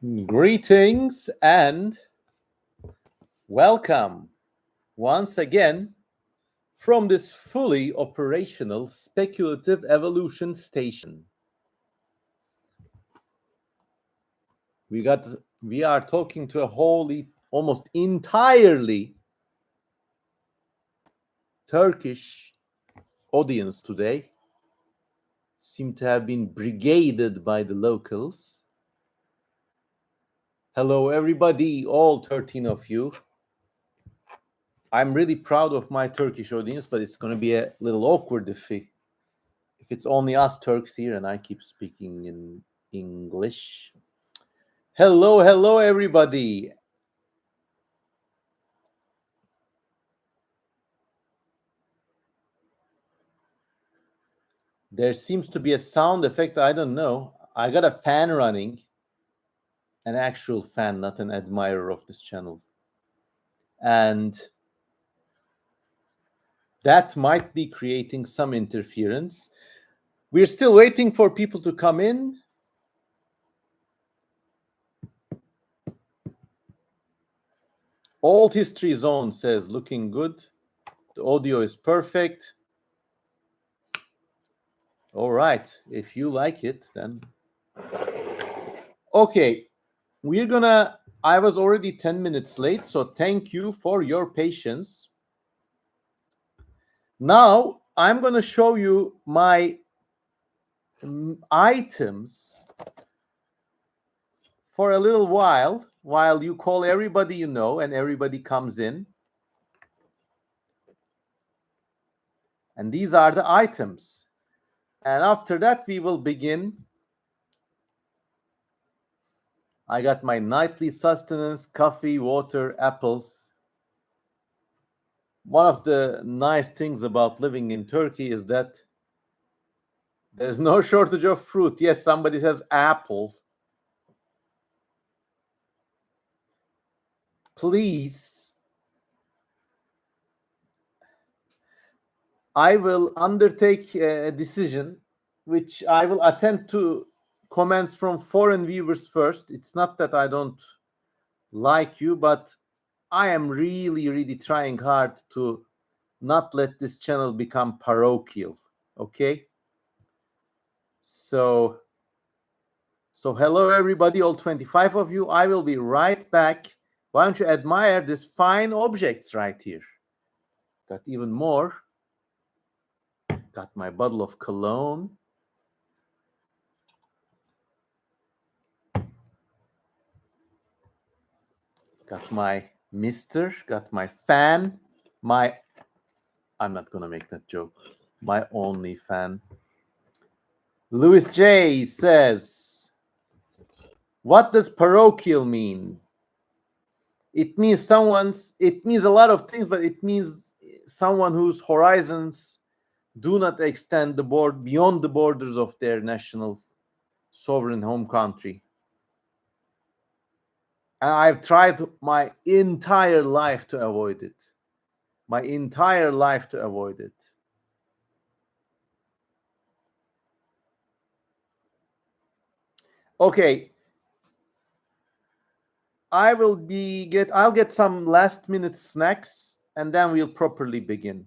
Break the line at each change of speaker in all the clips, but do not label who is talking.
Greetings and welcome once again from this fully operational speculative evolution station. We are talking to a wholly, almost entirely Turkish audience today. Seem to have been brigaded by the locals. Hello, everybody, all 13 of you. I'm really proud of my Turkish audience, but it's going to be a little awkward if it's only us Turks here and I keep speaking in English. Hello, everybody. There seems to be a sound effect. I don't know. I got a fan running, an actual fan, not an admirer of this channel. And that might be creating some interference. We're still waiting for people to come in. Old History Zone says looking good. The audio is perfect. All right. If you like it, then. Okay. I was already 10 minutes late, so thank you for your patience. Now, I'm going to show you my items for a little while you call everybody you know and everybody comes in. And these are the items. And after that, we will begin. I got my nightly sustenance, coffee, water, apples. One of the nice things about living in Turkey is that there's no shortage of fruit. Yes, somebody says apple. Please, I will undertake a decision which I will attend to comments from foreign viewers first. It's not that I don't like you, but I am really trying hard to not let this channel become parochial. Okay? So hello everybody, all 25 of you. I will be right back. Why don't you admire these fine objects right here? Got even more. Got my bottle of cologne. Got my mister. Got my fan. I'm not going to make that joke. My only fan. Louis J says, what does parochial mean? It means a lot of things, but it means someone whose horizons do not extend beyond the borders of their national sovereign home country. And I've tried my entire life to avoid it. Okay. I'll get some last minute snacks and then we'll properly begin.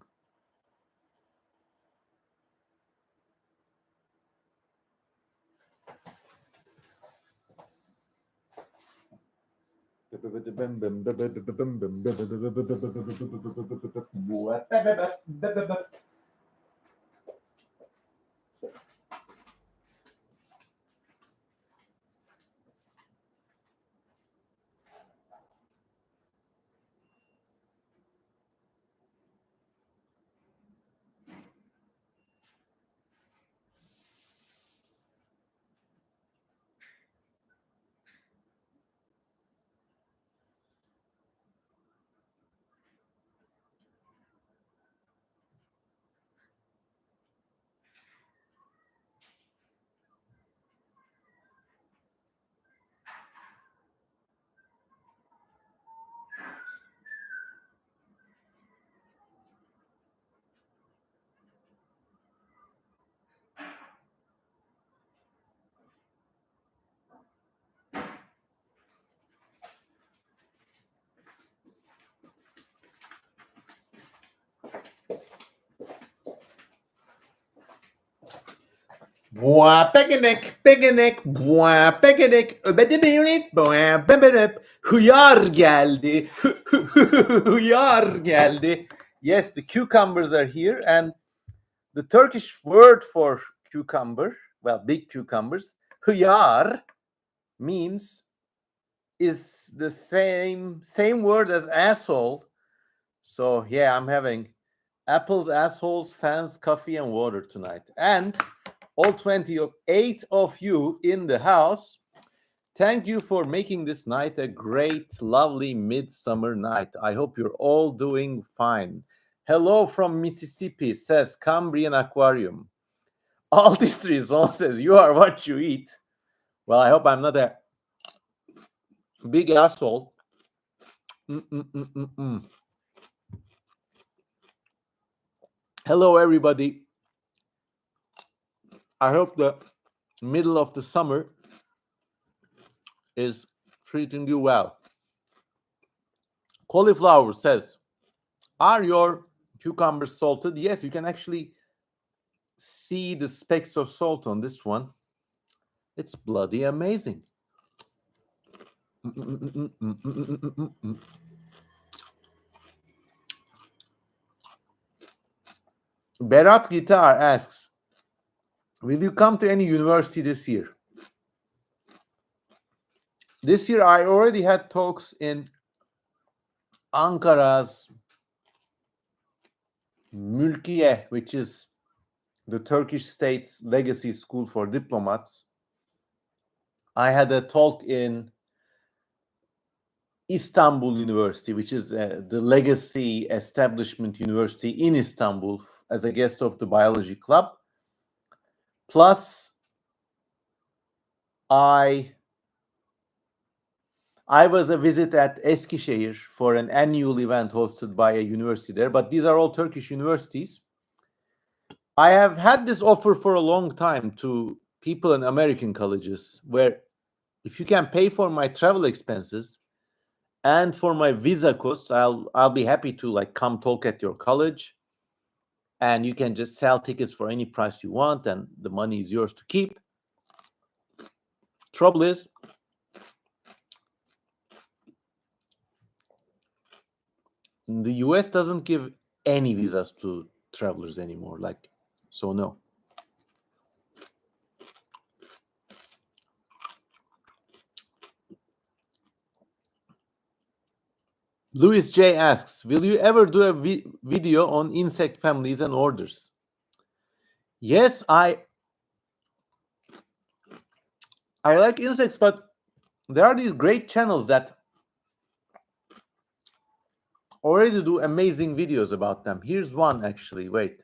Boah, picnic, picnic, boah, picnic, boah, picnic. Hıyar geldi. Hıyar geldi. Yes, the cucumbers are here, and the Turkish word for cucumber, well, big cucumbers, hıyar, means is the same word as asshole. So yeah, I'm having apples, assholes, fans, coffee, and water tonight. And all 28 of you in the house, thank you for making this night a great, lovely midsummer night. I hope you're all doing fine. Hello from Mississippi, says Cambrian Aquarium. All this Rizon says, you are what you eat. Well, I hope I'm not a big asshole. Hello, everybody. I hope the middle of the summer is treating you well. Cauliflower says, are your cucumbers salted? Yes, you can actually see the specks of salt on this one. It's bloody amazing. Berat Guitar asks, will you come to any university this year? This year, I already had talks in Ankara's Mülkiye, which is the Turkish state's legacy school for diplomats. I had a talk in Istanbul University, which is the legacy establishment university in Istanbul, as a guest of the biology club. Plus, I was a visit at Eskişehir for an annual event hosted by a university there, but these are all Turkish universities. I have had this offer for a long time to people in American colleges, where if you can pay for my travel expenses and for my visa costs, I'll be happy to like come talk at your college, and you can just sell tickets for any price you want, and the money is yours to keep. Trouble is, the US doesn't give any visas to travelers anymore, so no. Louis J asks, will you ever do a video on insect families and orders? Yes, I like insects, but there are these great channels that already do amazing videos about them. Here's one, actually. Wait.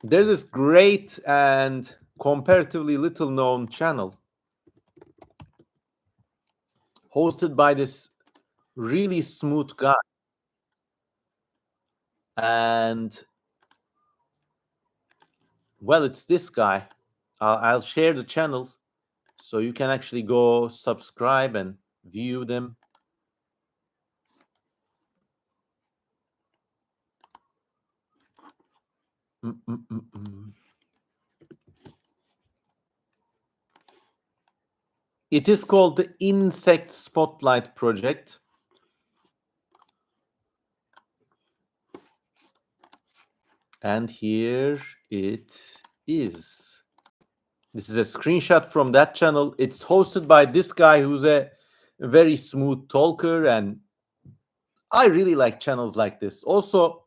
There's this great and comparatively little known channel hosted by this really smooth guy. And well, it's this guy. I'll share the channel so you can actually go subscribe and view them. It is called the Insect Spotlight Project. And here it is. This is a screenshot from that channel. It's hosted by this guy who's a very smooth talker, and I really like channels like this. Also,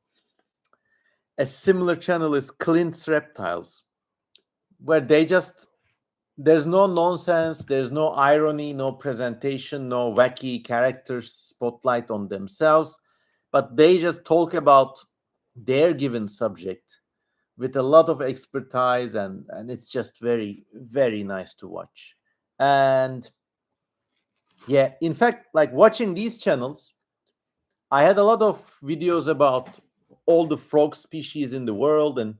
a similar channel is Clint's Reptiles, where there's no nonsense, there's no irony, no presentation, no wacky characters spotlight on themselves, but they just talk about their given subject with a lot of expertise, and it's just very, very nice to watch. And yeah, in fact, like watching these channels, I had a lot of videos about all the frog species in the world and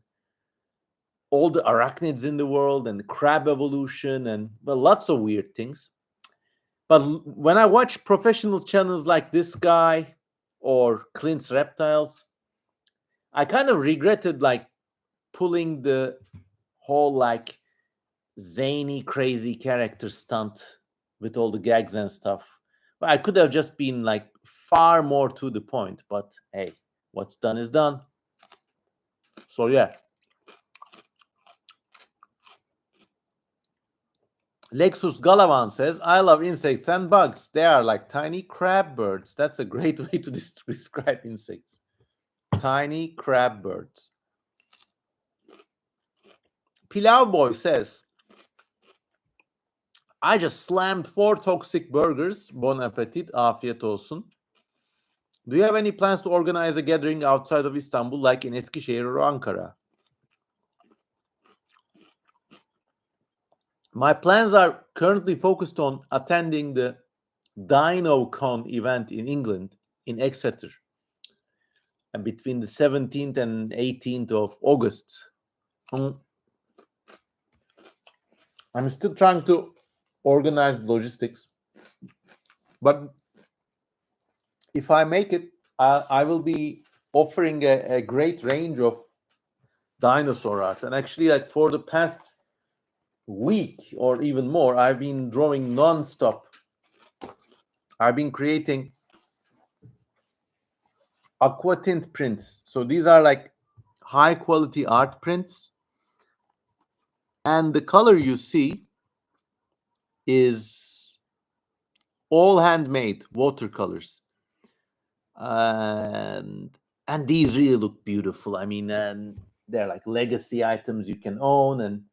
all the arachnids in the world and crab evolution and, well, lots of weird things. But when I watch professional channels like this guy or Clint's Reptiles, I kind of regretted like pulling the whole like zany, crazy character stunt with all the gags and stuff. But I could have just been like far more to the point. But hey, what's done is done. So yeah. Lexus Galavan says, I love insects and bugs. They are like tiny crab birds. That's a great way to describe insects. Tiny crab birds. Pilau Boy says, I just slammed 4 toxic burgers. Bon appetit. Afiyet olsun. Do you have any plans to organize a gathering outside of Istanbul, like in Eskişehir or Ankara? My plans are currently focused on attending the DinoCon event in England, in Exeter, and between the 17th and 18th of August. I'm still trying to organize logistics, but if I make it, I will be offering a great range of dinosaur art. And actually, like for the past week or even more, I've been drawing non-stop. I've been creating aquatint prints. So these are like high quality art prints. And the color you see is all handmade watercolors. And these really look beautiful. I mean, and they're like legacy items you can own, and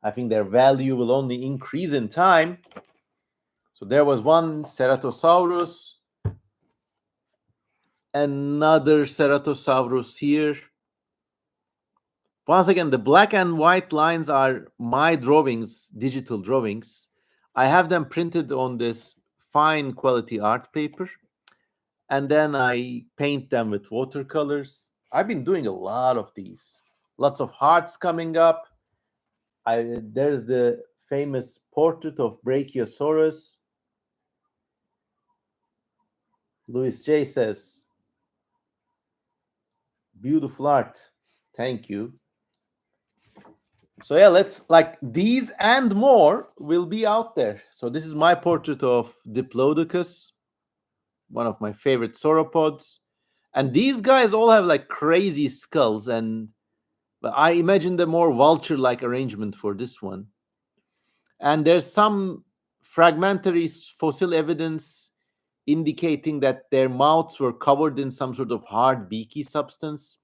I think their value will only increase in time. So there was one Ceratosaurus, another Ceratosaurus here. Once again, the black and white lines are my drawings, digital drawings. I have them printed on this fine quality art paper, and then I paint them with watercolors. I've been doing a lot of these. Lots of hearts coming up. There's the famous portrait of Brachiosaurus. Louis J says, beautiful art. Thank you. So yeah, let's like these and more will be out there. So this is my portrait of Diplodocus, one of my favorite sauropods. And these guys all have like crazy skulls, and I imagine the more vulture-like arrangement for this one. And there's some fragmentary fossil evidence indicating that their mouths were covered in some sort of hard beaky substance.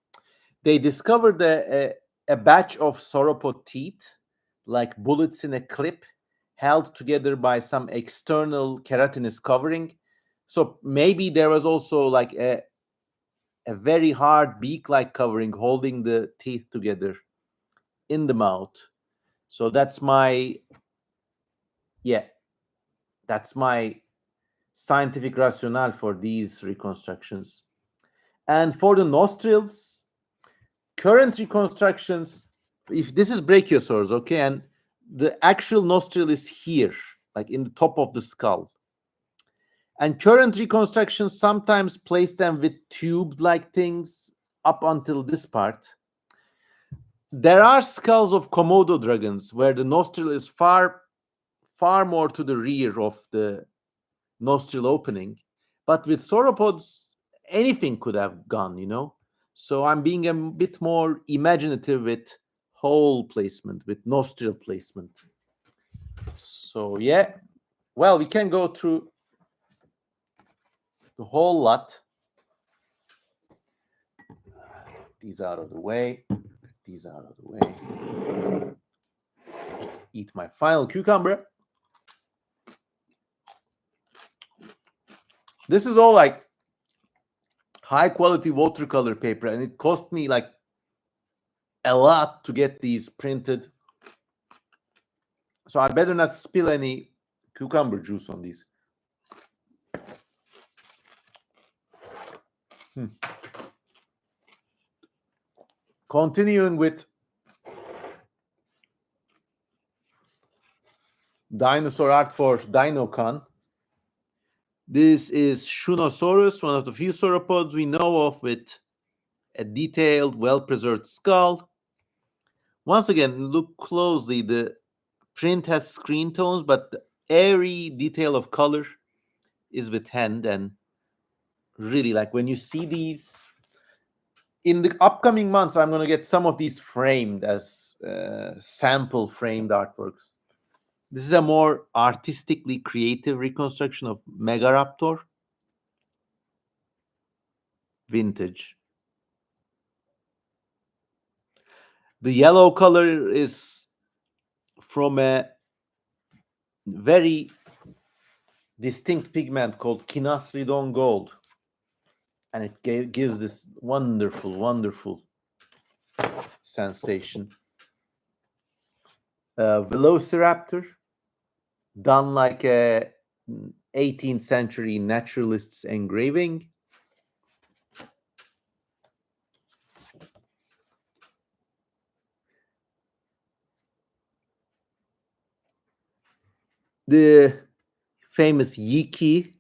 They discovered a batch of sauropod teeth, like bullets in a clip, held together by some external keratinous covering. So maybe there was also like a very hard beak-like covering holding the teeth together in the mouth. So that's my scientific rationale for these reconstructions. And for the nostrils, current reconstructions, if this is Brachiosaurus, okay, and the actual nostril is here, like in the top of the skull. And current reconstructions sometimes place them with tubed-like things up until this part. There are skulls of Komodo dragons where the nostril is far more to the rear of the nostril opening. But with sauropods, anything could have gone, you know? So I'm being a bit more imaginative with hole placement, with nostril placement. So yeah, well, we can go through the whole lot. These out of the way. These out of the way. Eat my final cucumber. This is all like high quality watercolor paper, and it cost me like a lot to get these printed. So I better not spill any cucumber juice on these. Continuing with dinosaur art for DinoCon. This is Shunosaurus, one of the few sauropods we know of with a detailed, well-preserved skull. Once again, look closely. The print has screen tones, but the airy detail of color is with hand. And really, like when you see these, in the upcoming months, I'm going to get some of these framed as sample framed artworks. This is a more artistically creative reconstruction of Megaraptor. Vintage. The yellow color is from a very distinct pigment called Kinasridon gold. And it gives this wonderful, wonderful sensation. Velociraptor, done like a 18th century naturalist's engraving. The famous Yiki.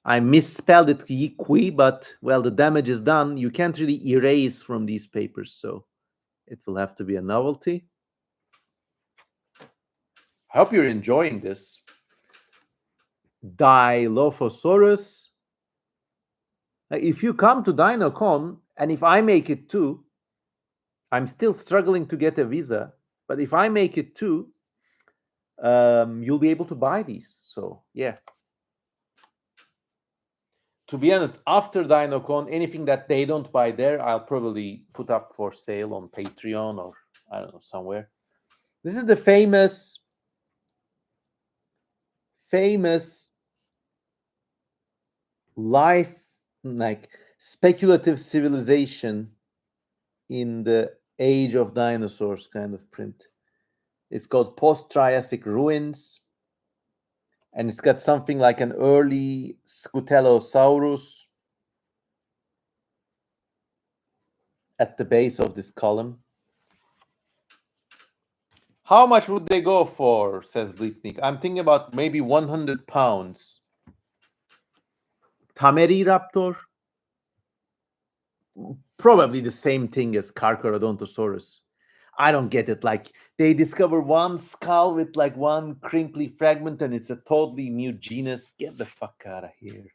I misspelled it Yikui, but well, the damage is done. You can't really erase from these papers, so it will have to be a novelty. I hope you're enjoying this. Dilophosaurus. If you come to DinoCon, and if I make it too, I'm still struggling to get a visa, but if I make it too, you'll be able to buy these. So yeah. To be honest, after DinoCon, anything that they don't buy there, I'll probably put up for sale on Patreon or I don't know, somewhere. This is the famous life, like speculative civilization in the age of dinosaurs kind of print. It's called Post-Triassic Ruins. And it's got something like an early Scutellosaurus at the base of this column. How much would they go for, says Blitnik? I'm thinking about maybe 100 pounds. Tameriraptor, probably the same thing as Carcharodontosaurus. I don't get it. Like they discover one skull with like one crinkly fragment and it's a totally new genus. Get the fuck out of here.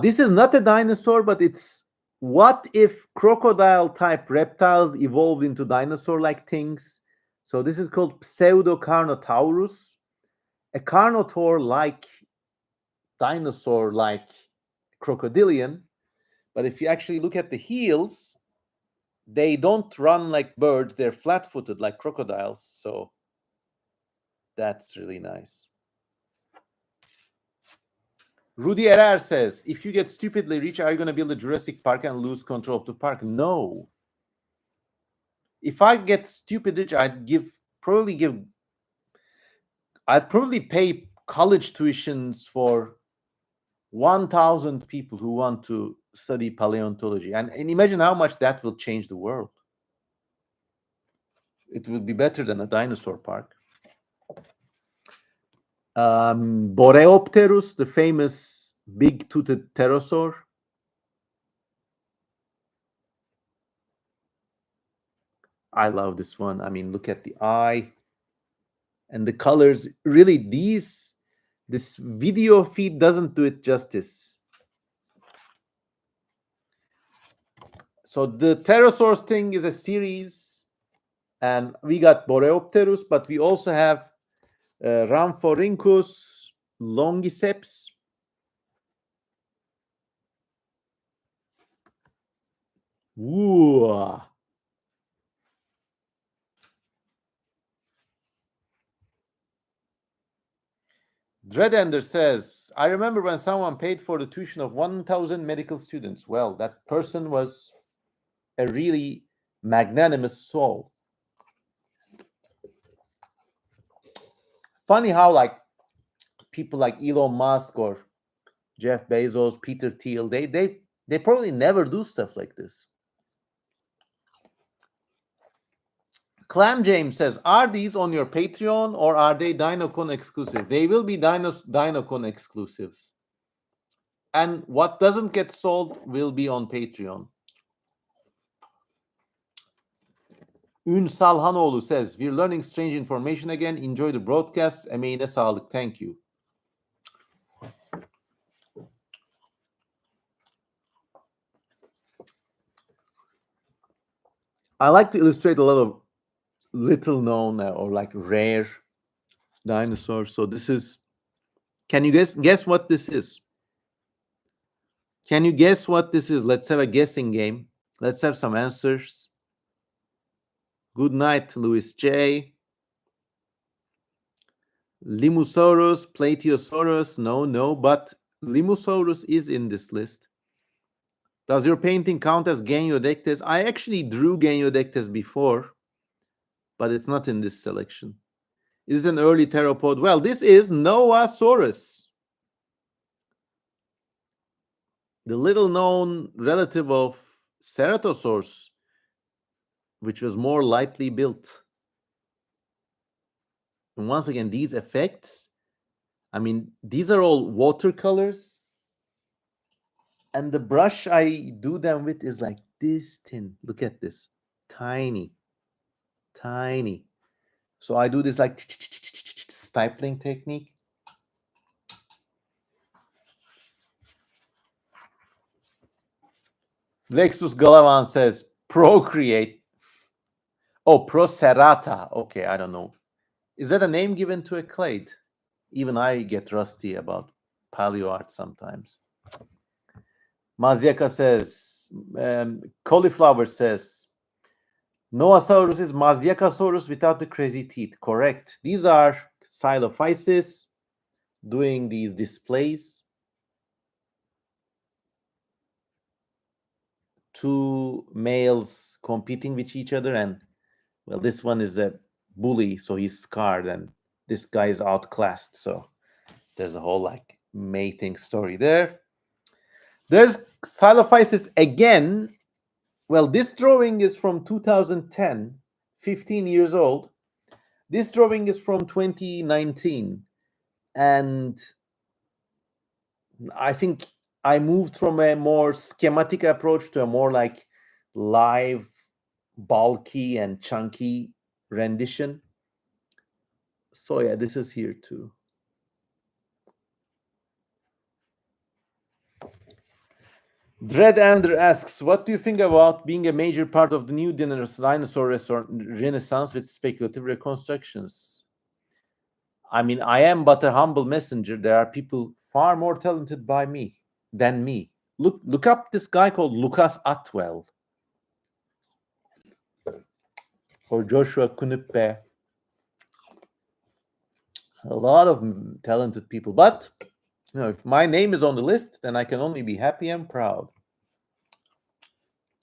This is not a dinosaur, but it's what if crocodile type reptiles evolved into dinosaur like things? So this is called Pseudocarnotaurus, a carnotaur like dinosaur like crocodilian. But if you actually look at the heels, they don't run like birds, they're flat-footed like crocodiles, so that's really nice. Rudy Erer says, if you get stupidly rich, are you going to build a Jurassic Park and lose control of the park? No. If I get stupid rich, I'd probably pay college tuitions for 1,000 people who want to study paleontology. And imagine how much that will change the world. It would be better than a dinosaur park. Boreopterus, the famous big-toothed pterosaur. I love this one. I mean, look at the eye and the colors. Really, this video feed doesn't do it justice. So the pterosaurs thing is a series, and we got Boreopterus, but we also have Rhamphorhynchus longiceps. Ooh. Dreadender says, I remember when someone paid for the tuition of 1,000 medical students. Well, that person was a really magnanimous soul. Funny how like people like Elon Musk or Jeff Bezos, Peter Thiel, they probably never do stuff like this. Clam James says, are these on your Patreon or are they DinoCon exclusive? They will be DinoCon exclusives. And what doesn't get sold will be on Patreon. Ünsal Hanoğlu says, we're learning strange information again. Enjoy the broadcasts. Emeğine sağlık. Thank you. I like to illustrate a lot of little known or like rare dinosaurs. So this is, can you guess what this is? Can you guess what this is? Let's have a guessing game. Let's have some answers. Good night, Louis J. Limosaurus, Plateosaurus. No, but Limosaurus is in this list. Does your painting count as Geniodectes? I actually drew Geniodectes before, but it's not in this selection. Is it an early theropod? Well, this is Noasaurus, the little known relative of Ceratosaurus, which was more lightly built. And once again, these effects, I mean, these are all watercolors. And the brush I do them with is like this thin. Look at this. Tiny. So I do this like stipling technique. Lexus Galavan says, procreate. Oh, Procerata. Okay, I don't know. Is that a name given to a clade? Even I get rusty about Paleoart sometimes. Mazyaka says, Cauliflower says, Noasaurus is Mazyacasaurus without the crazy teeth. Correct. These are Xylophysis doing these displays. Two males competing with each other, and well, this one is a bully, so he's scarred, and this guy is outclassed. So there's a whole like mating story there. There's Xylophysis again. Well, this drawing is from 2010, 15 years old. This drawing is from 2019. And I think I moved from a more schematic approach to a more like live, bulky, and chunky rendition. So yeah, this is here too. Dread Ander asks, what do you think about being a major part of the new dinosaur renaissance with speculative reconstructions? I mean, I am but a humble messenger. There are people far more talented than me. Look up this guy called Lucas Atwell or Joshua Kunuppe. A lot of talented people, but you know, if my name is on the list, then I can only be happy and proud.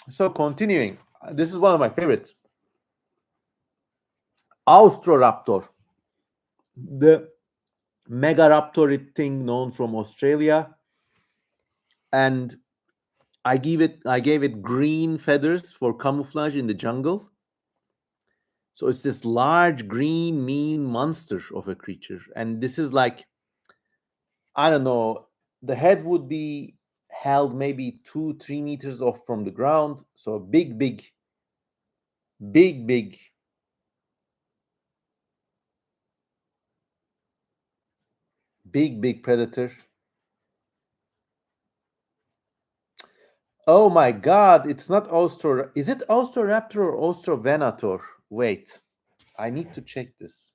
So continuing, this is one of my favorites. Austroraptor, the Megaraptor thing known from Australia, and I gave it green feathers for camouflage in the jungle. So it's this large green mean monster of a creature, and this is like, I don't know, the head would be held maybe 2-3 meters off from the ground. So a big predator. Oh my God, it's not Is it Austroraptor or Austrovenator? Wait, I need to check this.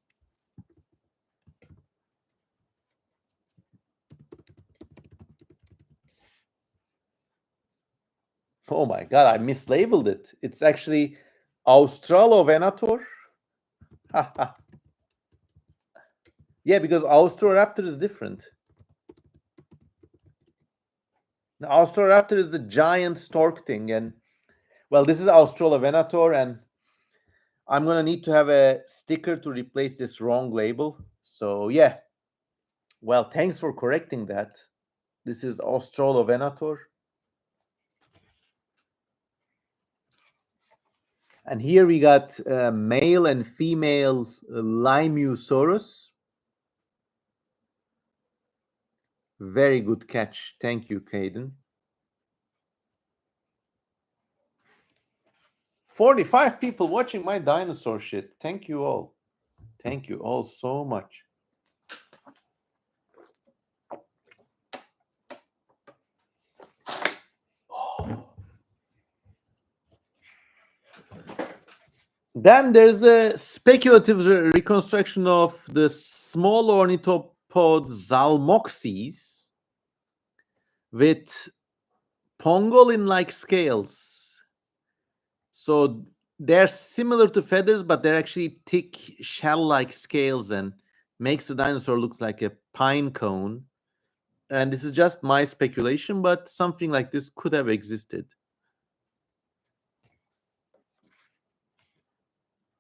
Oh my God, I mislabeled it. It's actually Australovenator. Yeah, because Austroraptor is different. The Austroraptor is the giant stork thing, and well, this is Australovenator, and I'm gonna need to have a sticker to replace this wrong label. So yeah, well, thanks for correcting that. This is Australovenator. And here we got male and female Limusaurus. Very good catch. Thank you, Caden. 45 people watching my dinosaur shit. Thank you all. Thank you all so much. Then there's a speculative reconstruction of the small ornithopod Zalmoxes with pangolin-like scales. So they're similar to feathers, but they're actually thick shell-like scales and makes the dinosaur look like a pine cone. And this is just my speculation, but something like this could have existed.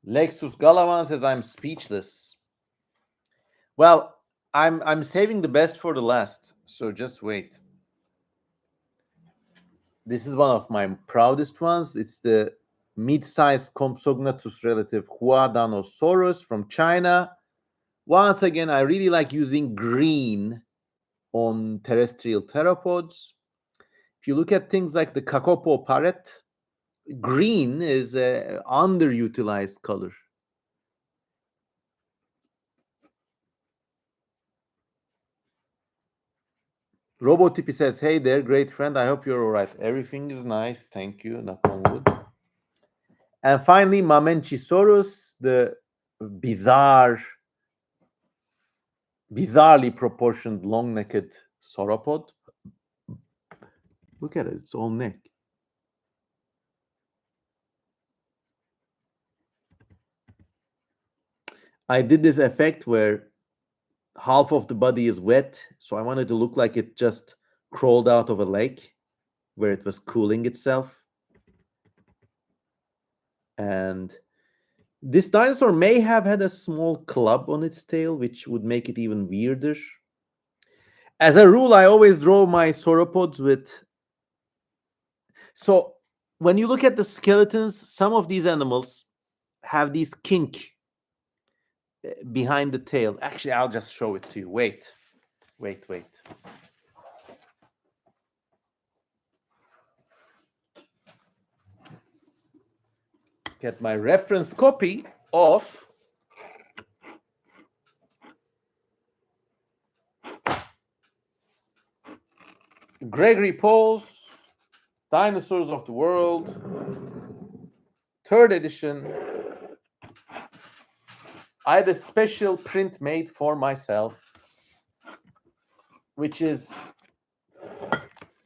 Lexus Galavan says I'm speechless. Well, I'm saving the best for the last, so just wait. This is one of my proudest ones. It's the mid-sized Compsognathus relative Huadanosaurus from China. Once again, I really like using green on terrestrial theropods. If you look at things like the Kakopo parrot, green is an underutilized color. Robotipi says, hey there, great friend. I hope you're all right. Everything is nice. Thank you. Knock on wood. And finally, Mamenchisaurus, the bizarrely proportioned long-necked sauropod. Look at it. It's all neck. I did this effect where half of the body is wet, so I wanted to look like it just crawled out of a lake where it was cooling itself. And this dinosaur may have had a small club on its tail, which would make it even weirder. As a rule, I always draw my sauropods with... So when you look at the skeletons, some of these animals have these kink behind the tail. Actually, I'll just show it to you. Wait. Get my reference copy of Gregory Pohl's Dinosaurs of the World, 3rd edition. I had a special print made for myself, which is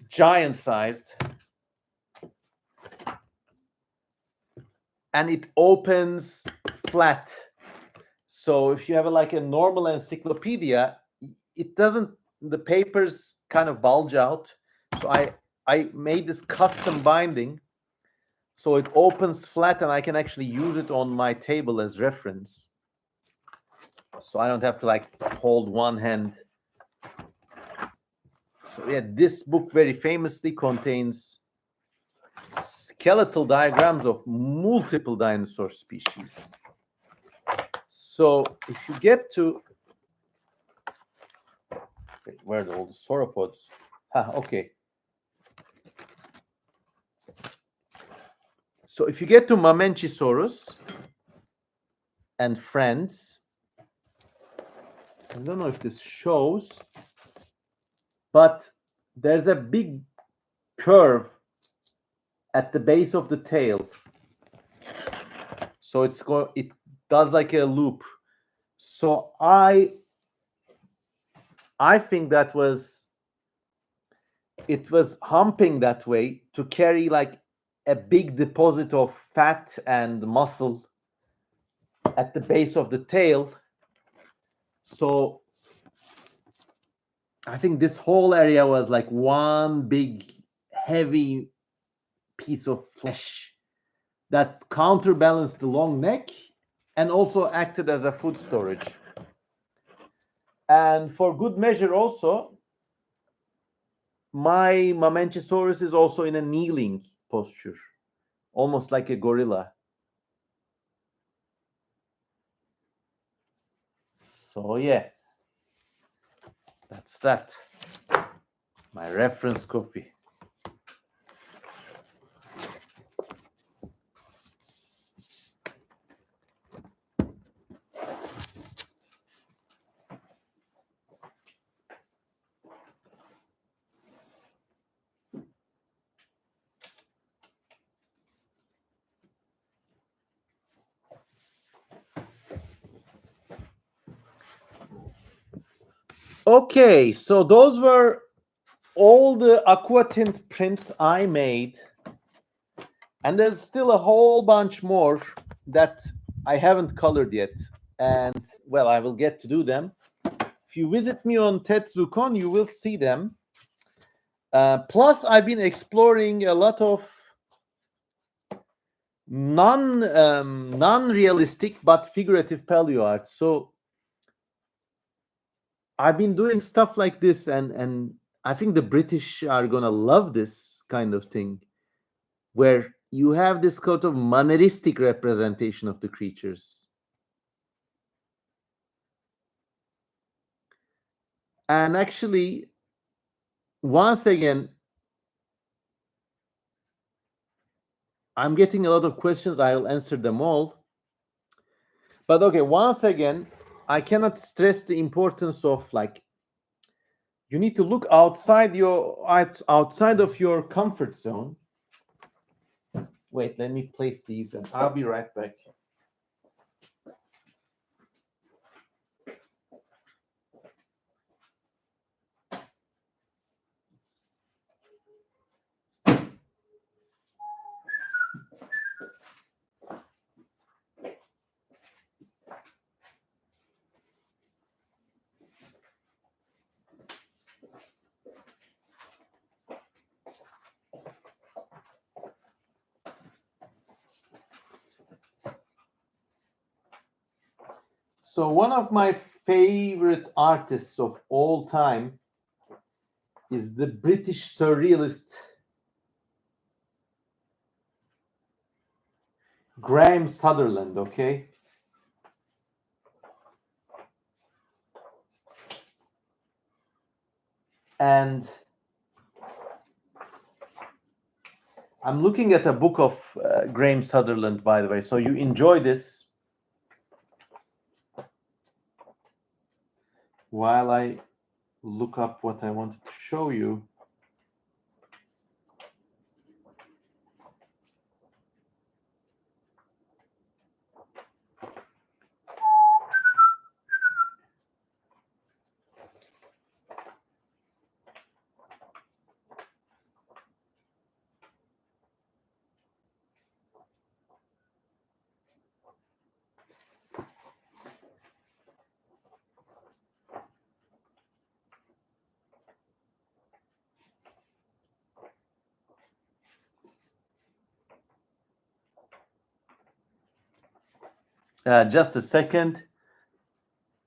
giant-sized. And it opens flat. So if you have like a normal encyclopedia, it doesn't, the papers kind of bulge out. So I made this custom binding so it opens flat and I can actually use it on my table as reference. So I don't have to like hold one hand. So yeah, this book very famously contains skeletal diagrams of multiple dinosaur species. So if you get to... Where are all the sauropods? Okay. So if you get to Mamenchisaurus and friends, I don't know if this shows, but there's a big curve at the base of the tail. So it does like a loop. So I think that it was humping that way to carry like a big deposit of fat and muscle at the base of the tail. So I think this whole area was like one big heavy piece of flesh that counterbalanced the long neck and also acted as a food storage. And for good measure also, my Mamenchisaurus is also in a kneeling posture, almost like a gorilla. So yeah, that's that. My reference copy. Okay, so those were all the aquatint prints I made. And there's still a whole bunch more that I haven't colored yet. And, well, I will get to do them. If you visit me on TetsuCon, you will see them. Plus, I've been exploring a lot of non-realistic but figurative paleoart. So I've been doing stuff like this, and I think the British are gonna love this kind of thing, where you have this sort of manneristic representation of the creatures. And actually, once again, I'm getting a lot of questions. I'll answer them all. But okay, once again, I cannot stress the importance of, like, you need to look outside of your comfort zone. Wait, let me place these and I'll be right back. So one of my favorite artists of all time is the British Surrealist Graham Sutherland, okay? And I'm looking at a book of Graham Sutherland, by the way. So you enjoy this while I look up what I wanted to show you. Just a second.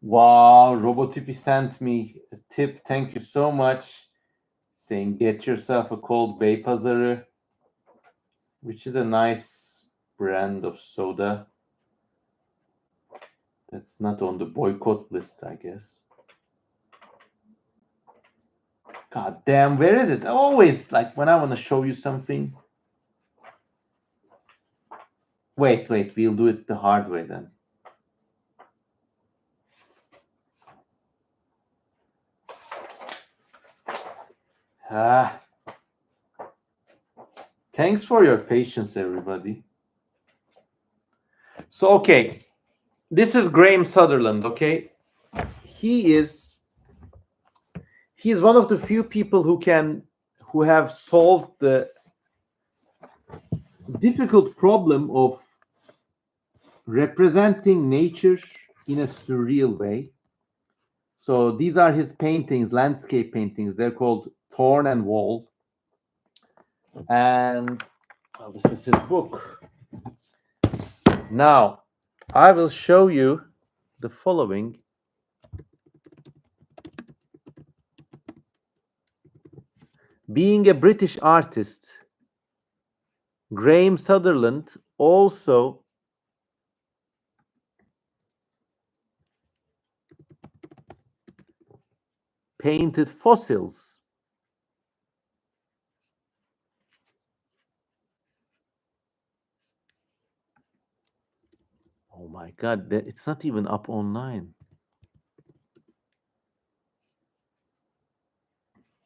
Wow, Robotipi sent me a tip. Thank you so much. Saying get yourself a cold Bey Pazarı, which is a nice brand of soda. That's not on the boycott list, I guess. God damn, where is it? Always, like, when I want to show you something. Wait, we'll do it the hard way then. Thanks for your patience, everybody. So, okay, this is Graham Sutherland, okay? He's one of the few people who have solved the difficult problem of representing nature in a surreal way. So these are his paintings, landscape paintings. They're called Thorn and Wall. And well, this is his book. Now, I will show you the following. Being a British artist, Graham Sutherland also painted fossils. Oh my God, it's not even up online.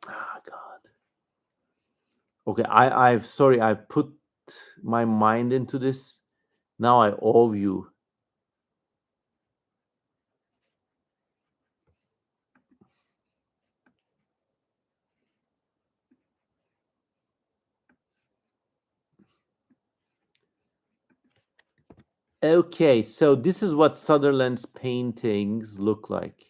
Ah, God. Okay, I've sorry, I've put my mind into this. Now I owe you. Okay, so this is what Sutherland's paintings look like.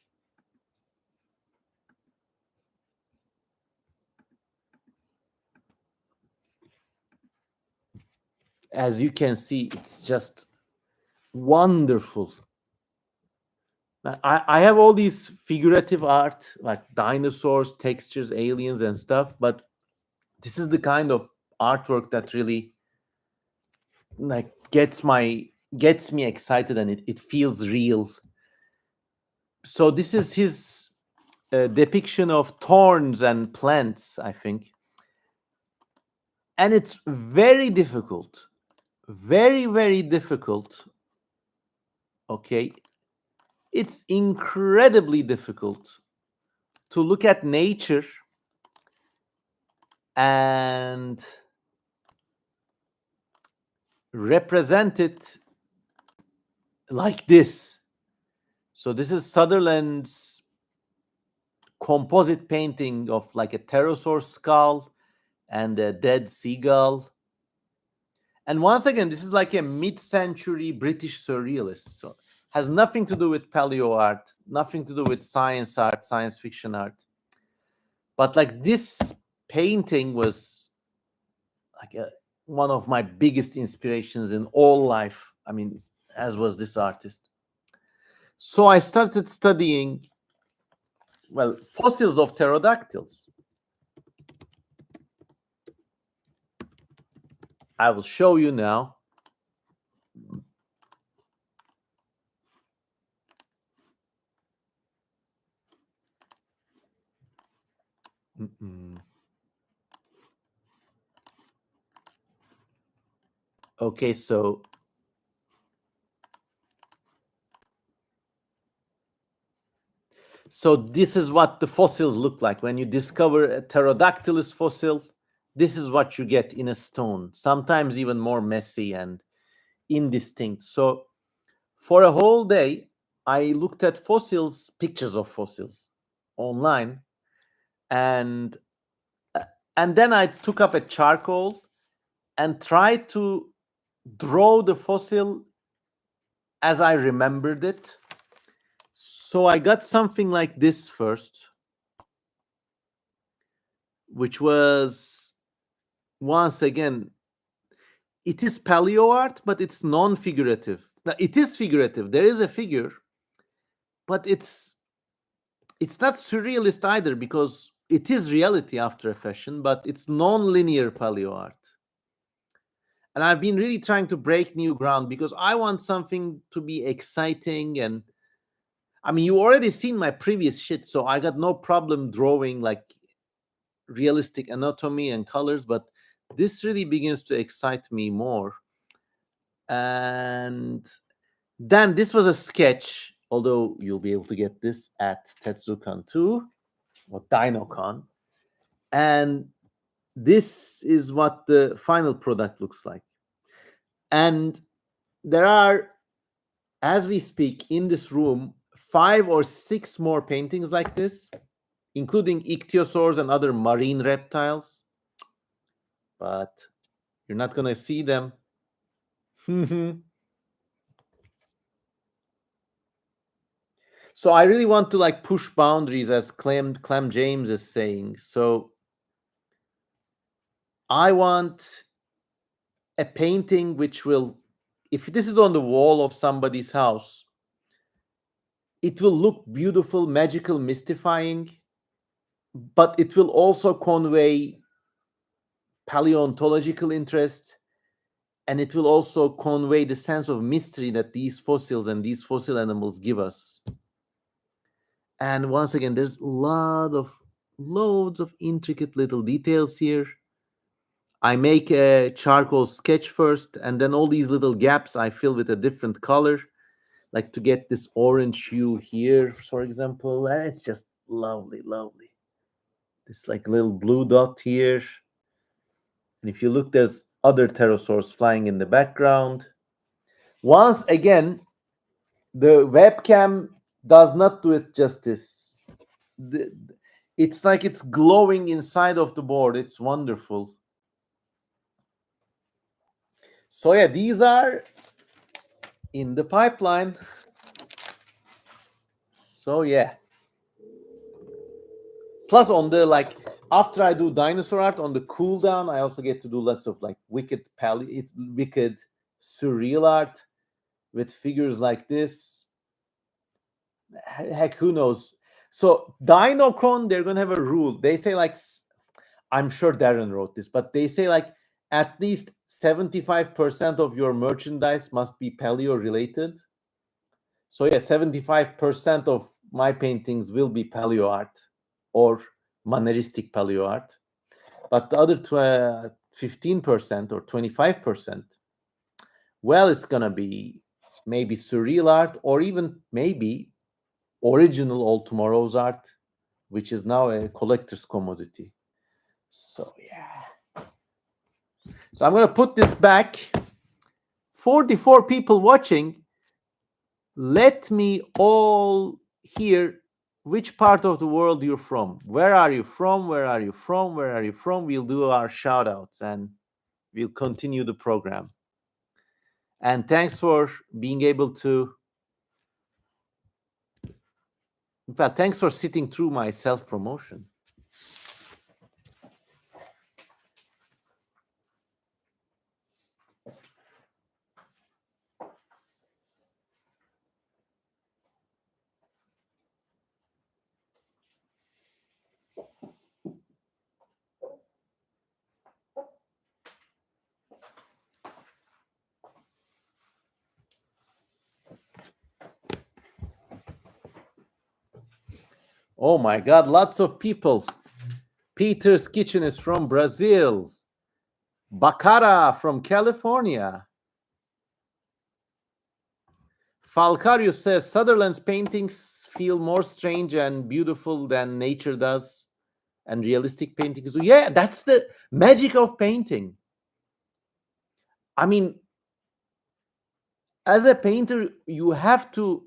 As you can see, it's just wonderful. I have all these figurative art, like dinosaurs, textures, aliens, and stuff, but this is the kind of artwork that really like gets me excited, and it feels real. So this is his depiction of thorns and plants, I think, and it's very difficult, very difficult. Okay, it's incredibly difficult to look at nature and represent it like this. So this is Sutherland's composite painting of like a pterosaur skull and a dead seagull. And once again, this is like a mid-century British surrealist. So has nothing to do with Paleoart, nothing to do with science art, science fiction art. But like this painting was like one of my biggest inspirations in all life. I mean, as was this artist. So I started studying, well, fossils of pterodactyls. I will show you now. Okay, so this is what the fossils look like. When you discover a pterodactylus fossil, this is what you get in a stone, sometimes even more messy and indistinct. So for a whole day, I looked at fossils, pictures of fossils online, and then I took up a charcoal and tried to draw the fossil as I remembered it. So I got something like this first, which was, once again, it is Paleoart, but it's non-figurative. Now, it is figurative. There is a figure, but it's not surrealist either, because it is reality after a fashion, but it's non-linear Paleoart. And I've been really trying to break new ground because I want something to be exciting. And I mean, you already seen my previous shit, so I got no problem drawing like realistic anatomy and colors, but this really begins to excite me more. And then this was a sketch, although you'll be able to get this at Tetsukan 2 or DinoCon. And this is what the final product looks like. And there are, as we speak, in this room, 5 or 6 more paintings like this, including ichthyosaurs and other marine reptiles. But you're not going to see them. So I really want to like push boundaries, as Clem James is saying. So I want a painting which will, if this is on the wall of somebody's house, it will look beautiful, magical, mystifying, but it will also convey paleontological interest, and it will also convey the sense of mystery that these fossils and these fossil animals give us. And once again, there's loads of intricate little details here. I make a charcoal sketch first, and then all these little gaps I fill with a different color, like to get this orange hue here, for example. And it's just lovely, lovely. This like little blue dot here. And if you look, there's other pterosaurs flying in the background. Once again, the webcam does not do it justice. It's like it's glowing inside of the board. It's wonderful. So yeah, these are in the pipeline. So yeah. Plus on the like after I do dinosaur art on the cooldown, I also get to do lots of like wicked surreal art with figures like this. Heck, who knows? So DinoCon, they're gonna have a rule. They say like, I'm sure Darren wrote this, but they say like at least 75% of your merchandise must be paleo related. So yeah, 75% of my paintings will be paleo art or manneristic paleo art, but the other 15% or 25%, well, it's gonna be maybe surreal art or even maybe original All Tomorrow's art, which is now a collector's commodity. So yeah. So I'm gonna put this back. 44 people watching. Let me all hear which part of the world you're from. Where are you from? Where are you from? Where are you from? We'll do our shout outs and we'll continue the program. And thanks for being able to, in fact, thanks for sitting through my self promotion. Oh my God, lots of people. Peter's Kitchen is from Brazil. Bacara from California. Falcario says Sutherland's paintings feel more strange and beautiful than nature does, and realistic paintings. So yeah, that's the magic of painting. I mean, as a painter, you have to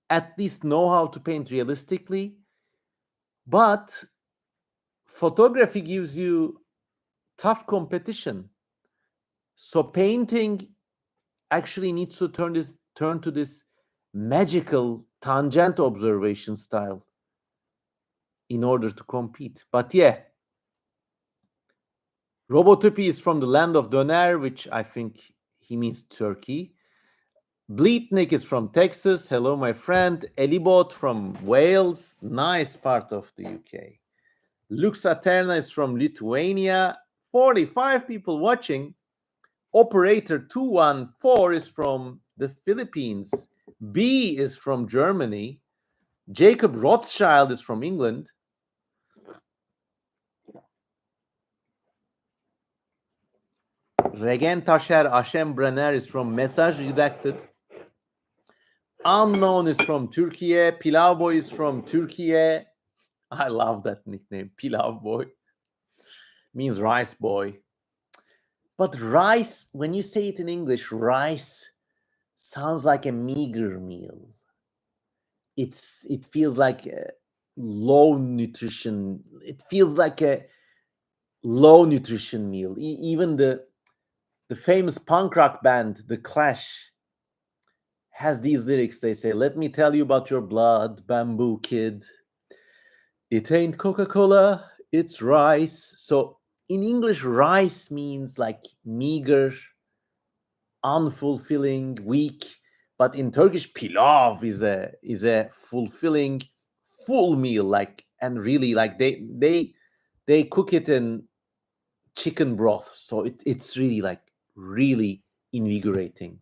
at least know how to paint realistically, but photography gives you tough competition. So painting actually needs to turn to this magical tangent observation style in order to compete. But yeah, Robotupi is from the land of Döner, which I think he means Turkey. Bleatnik is from Texas. Hello, my friend. Elibot from Wales. Nice part of the UK. Lux Aterna is from Lithuania. 45 people watching. Operator 214 is from the Philippines. B is from Germany. Jacob Rothschild is from England. Regen Tasher Ashem Brenner is from Message Redacted. Unknown is from Turkey. Pilav Boy is from Turkey. I love that nickname. Pilav Boy means rice boy. But rice, when you say it in English, rice sounds like a meager meal. It feels like a low nutrition. It feels like a low nutrition meal. Even the famous punk rock band, The Clash, has these lyrics. They say, "Let me tell you about your blood, bamboo kid. It ain't Coca-Cola, it's rice." So in English, rice means like meager, unfulfilling, weak. But in Turkish, pilav is a fulfilling, full meal, like, and really like they cook it in chicken broth. So it's really like really invigorating.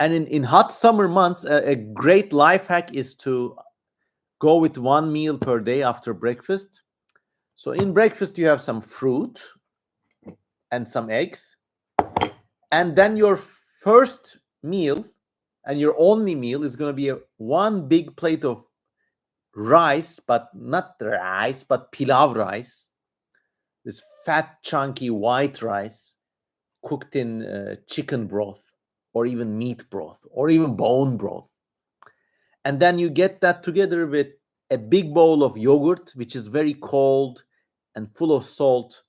And in hot summer months, a great life hack is to go with one meal per day after breakfast. So in breakfast, you have some fruit and some eggs. And then your first meal and your only meal is going to be one big plate of rice, but not rice, but pilav rice. This fat, chunky white rice cooked in chicken broth or even meat broth or even bone broth. And then you get that together with a big bowl of yogurt, which is very cold and full of salt.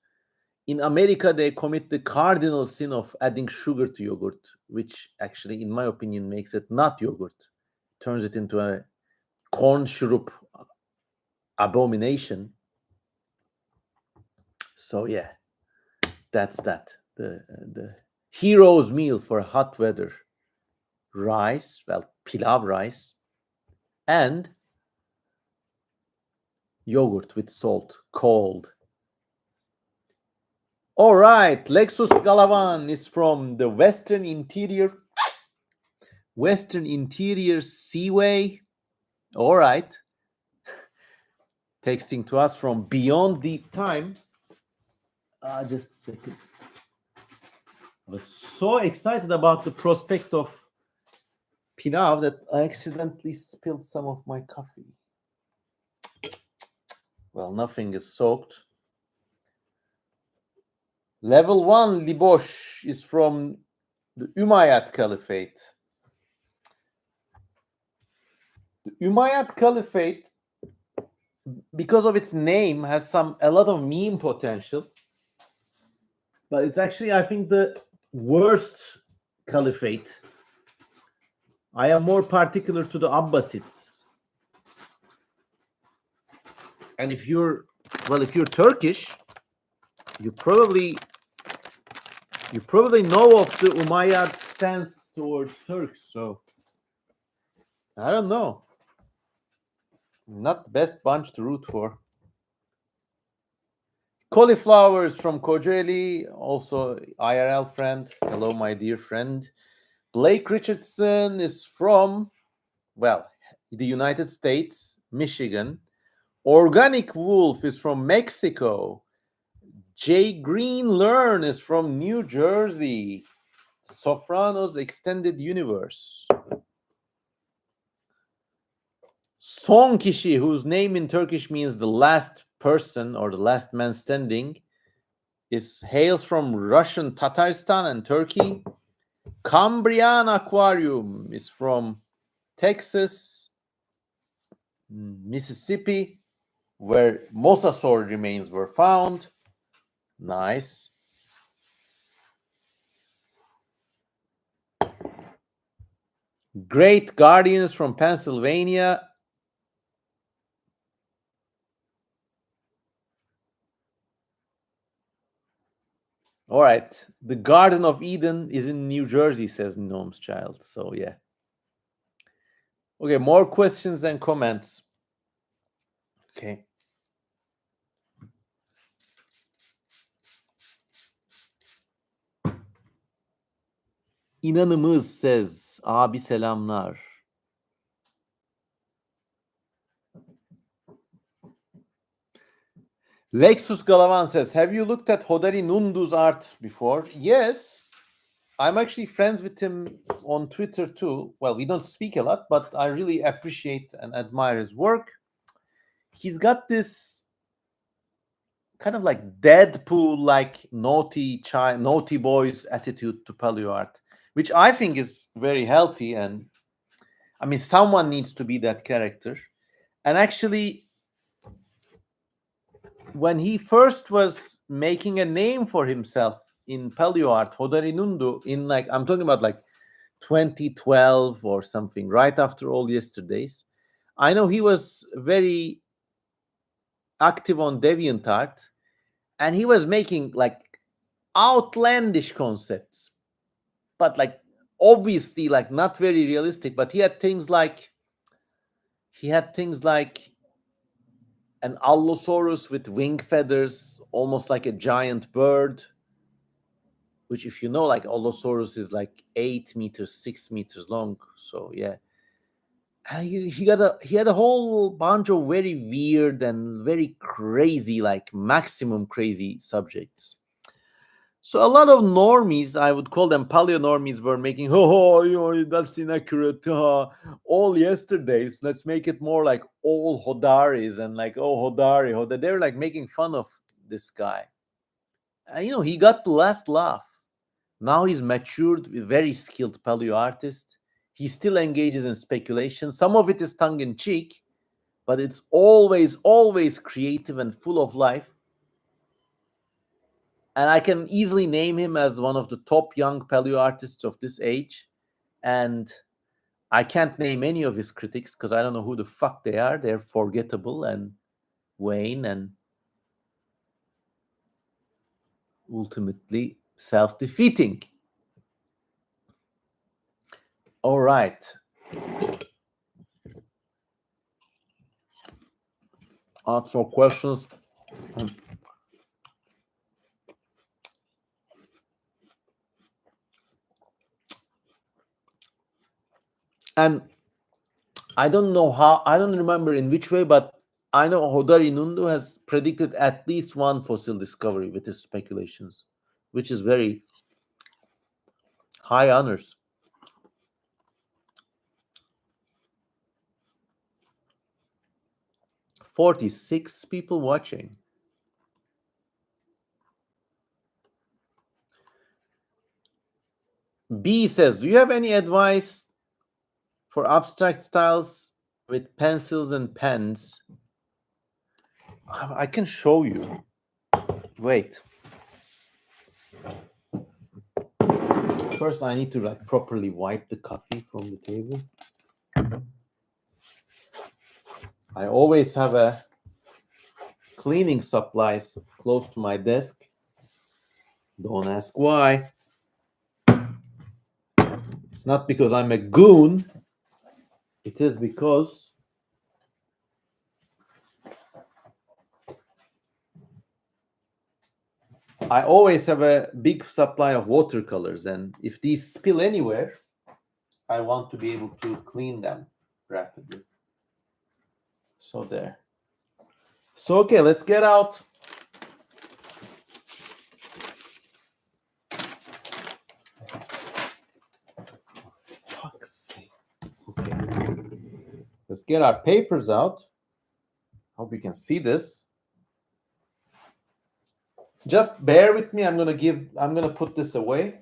In America, they commit the cardinal sin of adding sugar to yogurt, which actually, in my opinion, makes it not yogurt, turns it into a corn syrup abomination. So yeah, that's that. The hero's meal for hot weather: rice, well, pilav rice, and yogurt with salt, cold. All right, Lexus Galavan is from the Western Interior Seaway. All right. Texting to us from Beyond Deep Time. Just a second. I was so excited about the prospect of pilav that I accidentally spilled some of my coffee. Well, nothing is soaked. Level 1 Libosh is from the Umayyad Caliphate. The Umayyad Caliphate, because of its name, has a lot of meme potential. But it's actually, I think, the worst caliphate. I am more particular to the Abbasids. And if you're Turkish, you probably know of the Umayyad stance towards Turks. So I don't know. Not the best bunch to root for. Cauliflowers from Kocaeli, also IRL friend. Hello, my dear friend. Blake Richardson is from, well, the United States, Michigan. Organic Wolf is from Mexico. Jay Green Learn is from New Jersey. Sofrano's Extended Universe. Son Kişi, whose name in Turkish means the last person or the last man standing, hails from Russian Tatarstan and Turkey. Cambrian Aquarium is from Texas, Mississippi, where mosasaur remains were found. Nice. Great Guardians from Pennsylvania. All right. The Garden of Eden is in New Jersey, says Gnome's Child. So, yeah. Okay, more questions and comments. Okay. İnanımız says, abi selamlar. Lexus Galavan says, have you looked at Hodari Nundu's art before? Yes. I'm actually friends with him on Twitter too. Well, we don't speak a lot, but I really appreciate and admire his work. He's got this kind of like Deadpool-like naughty boys attitude to Paleoart, which I think is very healthy. And I mean, someone needs to be that character. And actually, when he first was making a name for himself in Paleoart, Hodari Nundu, I'm talking about like 2012 or something, right after All Yesterdays, I know he was very active on DeviantArt, and he was making like outlandish concepts, but like obviously like not very realistic. But he had things like an Allosaurus with wing feathers, almost like a giant bird, which, if you know, like Allosaurus is like 8 meters, 6 meters long. So yeah. And he had a whole bunch of very weird and very crazy, like maximum crazy subjects. So a lot of normies, I would call them paleonormies, were making, that's inaccurate. All yesterdays, let's make it more like all Hodaris and like, Hodari. They were like making fun of this guy. And he got the last laugh. Now he's matured, very skilled paleoartist. He still engages in speculation. Some of it is tongue in cheek, but it's always, always creative and full of life. And I can easily name him as one of the top young paleoartists of this age. And I can't name any of his critics because I don't know who the fuck they are. They're forgettable and vain and ultimately self-defeating. All right. Answer questions. And I don't know how, I don't remember in which way, but I know Hodari Nundu has predicted at least one fossil discovery with his speculations, which is very high honors. 46 people watching. B says, do you have any advice for abstract styles with pencils and pens? I can show you. Wait. First, I need to like properly wipe the coffee from the table. I always have a cleaning supplies close to my desk. Don't ask why. It's not because I'm a goon. It is because I always have a big supply of watercolors, and if these spill anywhere, I want to be able to clean them rapidly. So there. So okay, let's get out. Fuck's sake. Okay. Let's get our papers out. Hope you can see this. Just bear with me. I'm gonna put this away.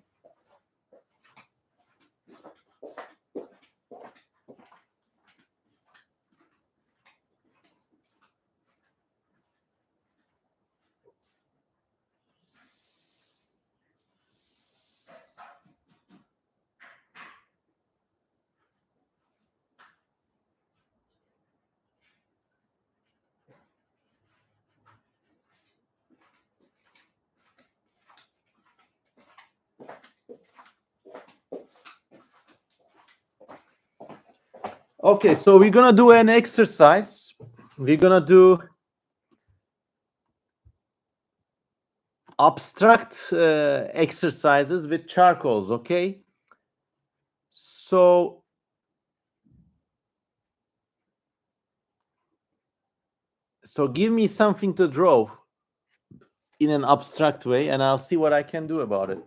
Okay, so we're gonna do an exercise. We're gonna do abstract exercises with charcoals, okay? So give me something to draw in an abstract way, and I'll see what I can do about it.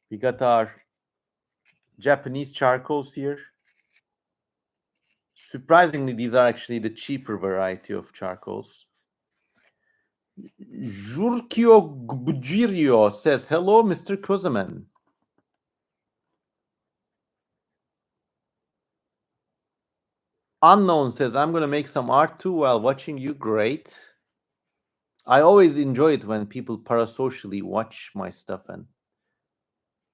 We got our Japanese charcoals here. Surprisingly, these are actually the cheaper variety of charcoals. Jurkio Gbujirio says, hello, Mr. Kozaman. Unknown says, I'm going to make some art too while watching you. Great. I always enjoy it when people parasocially watch my stuff and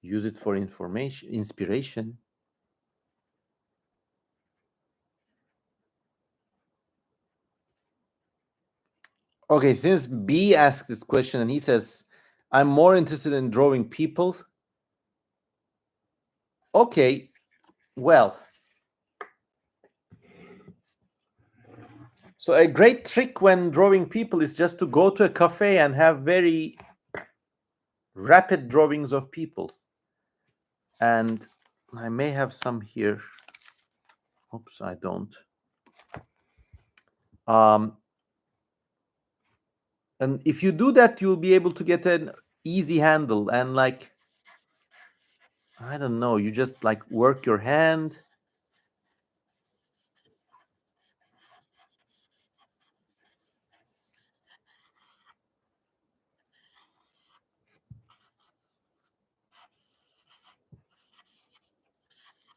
use it for inspiration. Okay, since B asked this question and he says, I'm more interested in drawing people. Okay, well. So a great trick when drawing people is just to go to a cafe and have very rapid drawings of people. And I may have some here. Oops, I don't. And if you do that, you'll be able to get an easy handle. And like, I don't know, you just like work your hand.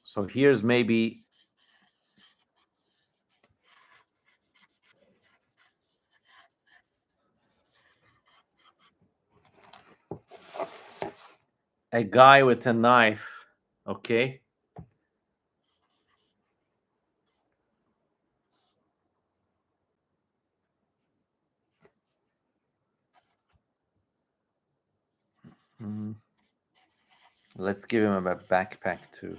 So here's maybe a guy with a knife. Okay. Let's give him a backpack too.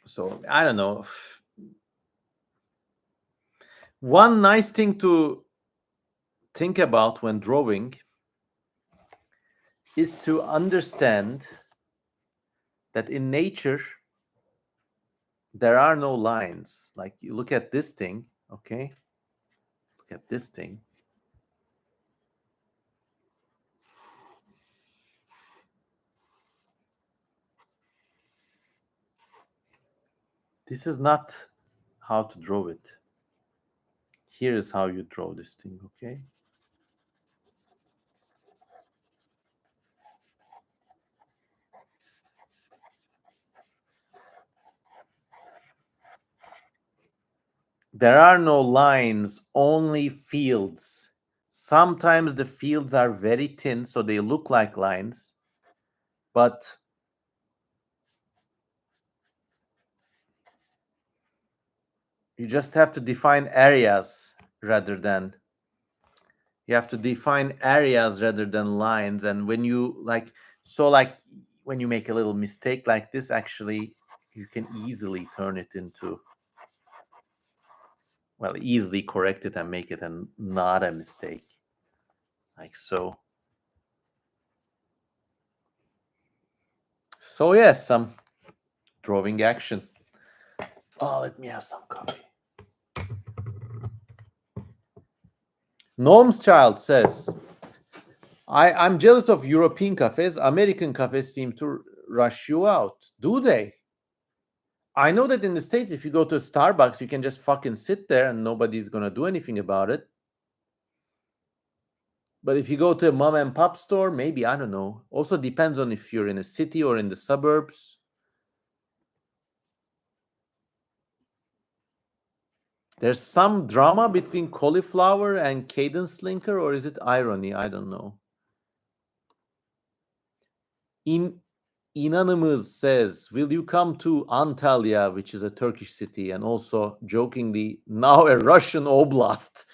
So I don't know. One nice thing to think about when drawing is to understand that in nature there are no lines. Like you look at this thing, okay? Look at this thing. This is not how to draw it. Here is how you draw this thing, okay? There are no lines, only fields. Sometimes the fields are very thin, so they look like lines, but you just have to define areas rather than lines. And when you like, so like when you make a little mistake like this, actually you can easily turn it into, well, easily correct it and make it not a mistake, like so. So yes, some drawing action. Oh, let me have some coffee. Gnome's Child says, I'm jealous of European cafes. American cafes seem to rush you out. Do they? I know that in the States, if you go to a Starbucks, you can just fucking sit there and nobody's going to do anything about it. But if you go to a mom and pop store, maybe, I don't know. Also depends on if you're in a city or in the suburbs. There's some drama between cauliflower and cadence linker, or is it irony? I don't know. Inanimous says, will you come to Antalya, which is a Turkish city, and also jokingly, now a Russian oblast?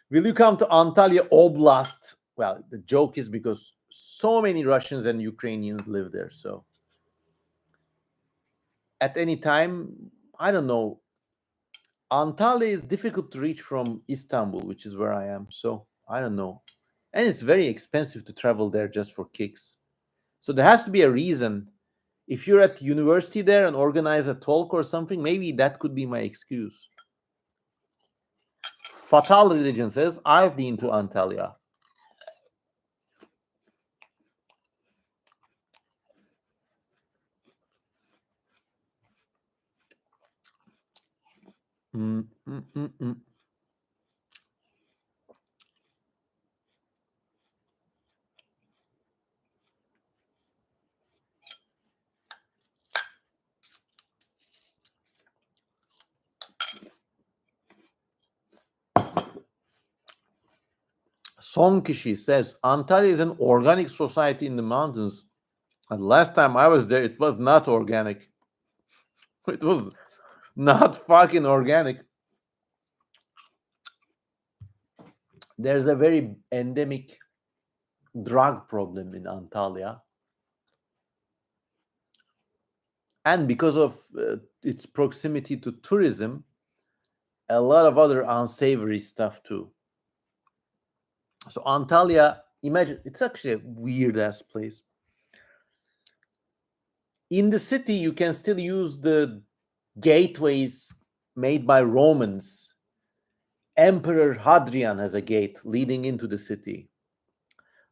Will you come to Antalya Oblast? Well, the joke is because so many Russians and Ukrainians live there. So at any time, I don't know. Antalya is difficult to reach from Istanbul, which is where I am. So I don't know. And it's very expensive to travel there just for kicks. So there has to be a reason. If you're at university there and organize a talk or something, maybe that could be my excuse. Fatal Religion says, I've been to Antalya. Sonkishi says, Antalya is an organic society in the mountains. And last time I was there, it was not organic. It was not fucking organic. There's a very endemic drug problem in Antalya. And because of its proximity to tourism, a lot of other unsavory stuff too. So Antalya, imagine, it's actually a weird ass place. In the city, you can still use the gateways made by Romans. Emperor Hadrian has a gate leading into the city.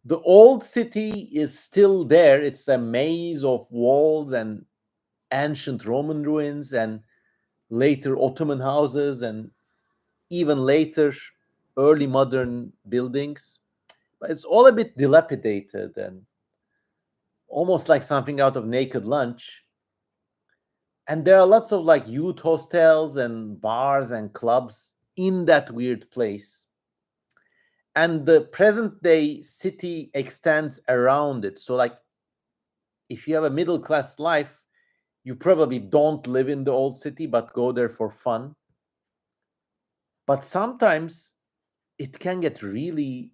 The old city is still there. It's a maze of walls and ancient Roman ruins and later Ottoman houses and even later early modern buildings. But it's all a bit dilapidated and almost like something out of Naked Lunch. And there are lots of like youth hostels and bars and clubs in that weird place. And the present day city extends around it. So, like, if you have a middle class life, you probably don't live in the old city but go there for fun. But sometimes it can get really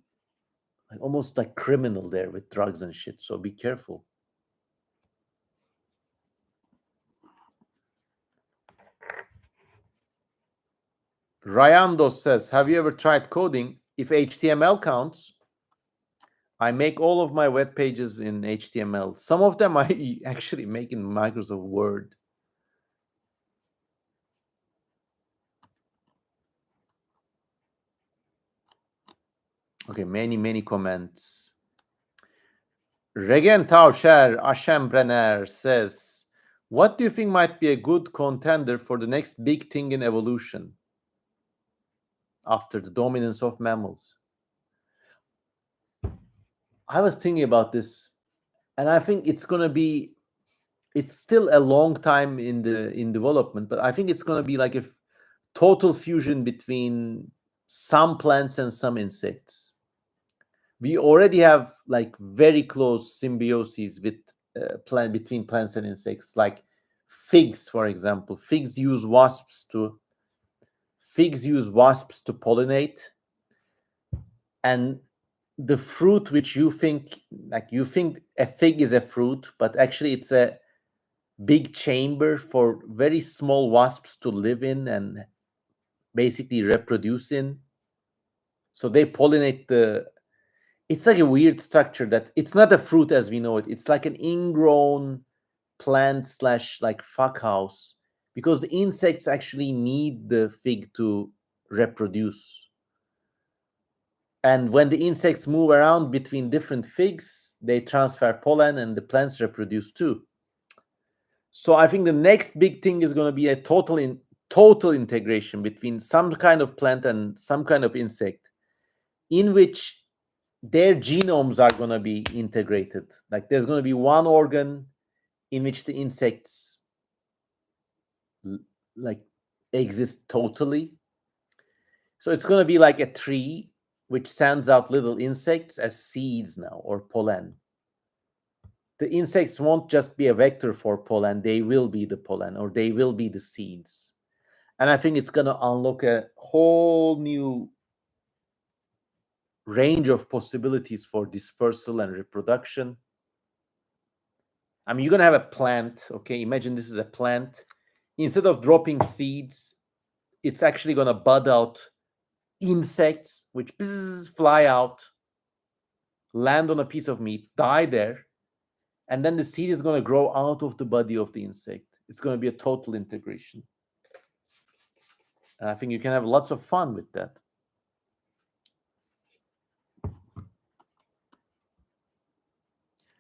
like, almost like criminal there with drugs and shit. So be careful. Ryandos says, have you ever tried coding? If HTML counts, I make all of my web pages in HTML. Some of them I actually make in Microsoft Word. Okay, many comments. Regen Tauscher Aschenbrenner says, what do you think might be a good contender for the next big thing in evolution after the dominance of mammals? I was thinking about this, and I think it's still a long time in development, but I think it's going to be like a total fusion between some plants and some insects. We already have like very close symbiosis with between plants and insects, like figs, for example. Figs use wasps to pollinate, and the fruit which you think a fig is a fruit, but actually it's a big chamber for very small wasps to live in and basically reproduce in. So they pollinate it's like a weird structure that it's not a fruit as we know it. It's like an ingrown plant slash like fuck house, because the insects actually need the fig to reproduce. And when the insects move around between different figs, they transfer pollen and the plants reproduce too. So I think the next big thing is going to be a total integration between some kind of plant and some kind of insect, in which their genomes are going to be integrated. Like there's going to be one organ in which the insects like exist totally. So it's going to be like a tree which sends out little insects as seeds now, or pollen. The insects won't just be a vector for pollen, they will be the pollen, or they will be the seeds. And I think it's going to unlock a whole new range of possibilities for dispersal and reproduction. I mean, you're going to have a plant, okay? Imagine this is a plant. Instead of dropping seeds, it's actually going to bud out insects which fly out, land on a piece of meat, die there, and then the seed is going to grow out of the body of the insect. It's going to be a total integration. And I think you can have lots of fun with that.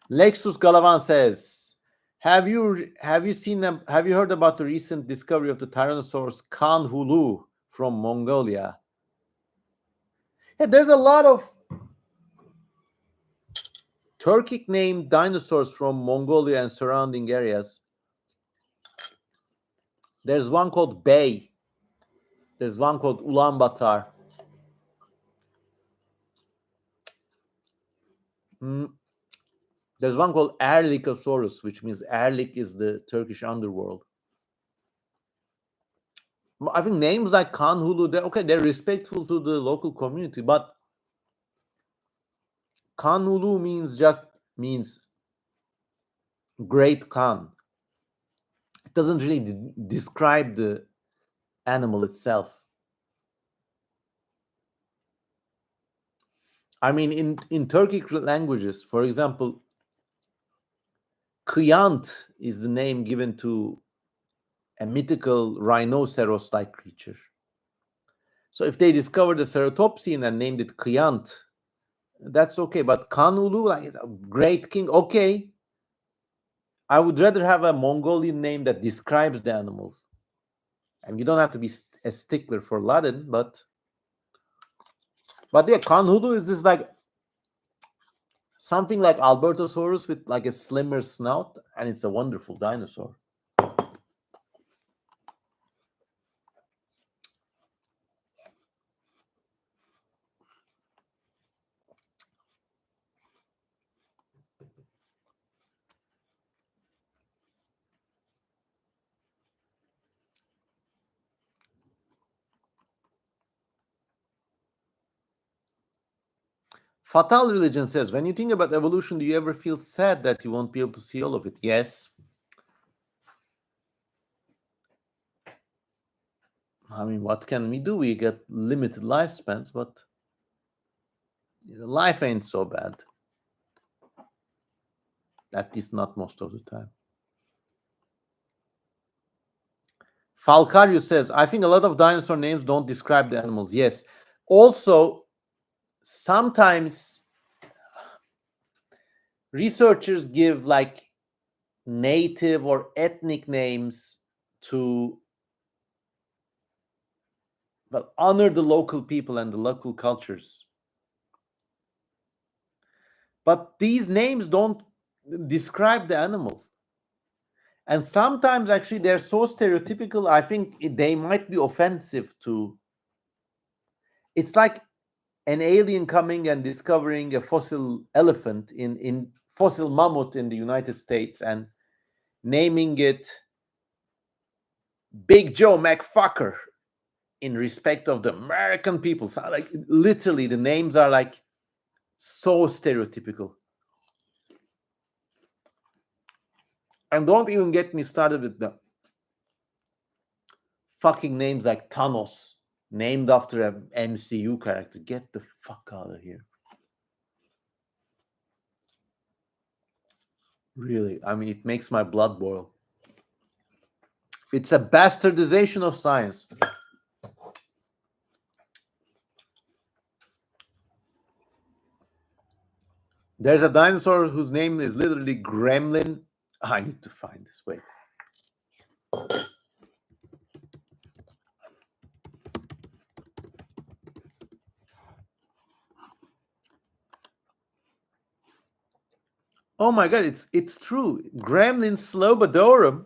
Lexus Galavan says, have you seen them? Have you heard about the recent discovery of the Tyrannosaurus Kanhulu from Mongolia? Yeah, there's a lot of Turkic named dinosaurs from Mongolia and surrounding areas. There's one called Bey. There's one called Ulaanbaatar. There's one called Erlikosaurus, which means Erlik is the Turkish underworld. I think names like Kanhulu, they're respectful to the local community, but Kanhulu means great Khan. It doesn't really describe the animal itself. I mean, in Turkic languages, for example, Kyant is the name given to a mythical rhinoceros-like creature. So if they discovered the ceratopsian and named it Kyant, that's okay. But Kanulu, like it's a great king, okay. I would rather have a Mongolian name that describes the animals. And you don't have to be a stickler for Latin, but yeah, Kanulu is just like something like Albertosaurus with like a slimmer snout, and it's a wonderful dinosaur. Fatal Religion says, when you think about evolution, do you ever feel sad that you won't be able to see all of it? Yes. I mean, what can we do? We get limited lifespans, but life ain't so bad. At least not most of the time. Falcario says, I think a lot of dinosaur names don't describe the animals. Yes. Also, sometimes researchers give like native or ethnic names to honor the local people and the local cultures. But these names don't describe the animals. And sometimes actually they're so stereotypical, I think they might be offensive to. It's like an alien coming and discovering a fossil elephant in fossil mammoth in the United States and naming it Big Joe McFucker in respect of the American people. So like literally the names are like so stereotypical. And don't even get me started with the fucking names like Thanos, named after an MCU character. Get the fuck out of here. Really, I mean, it makes my blood boil. It's a bastardization of science. There's a dinosaur whose name is literally Gremlin. I need to find this. Wait. Oh my god, it's true. Gremlin Slobodorum.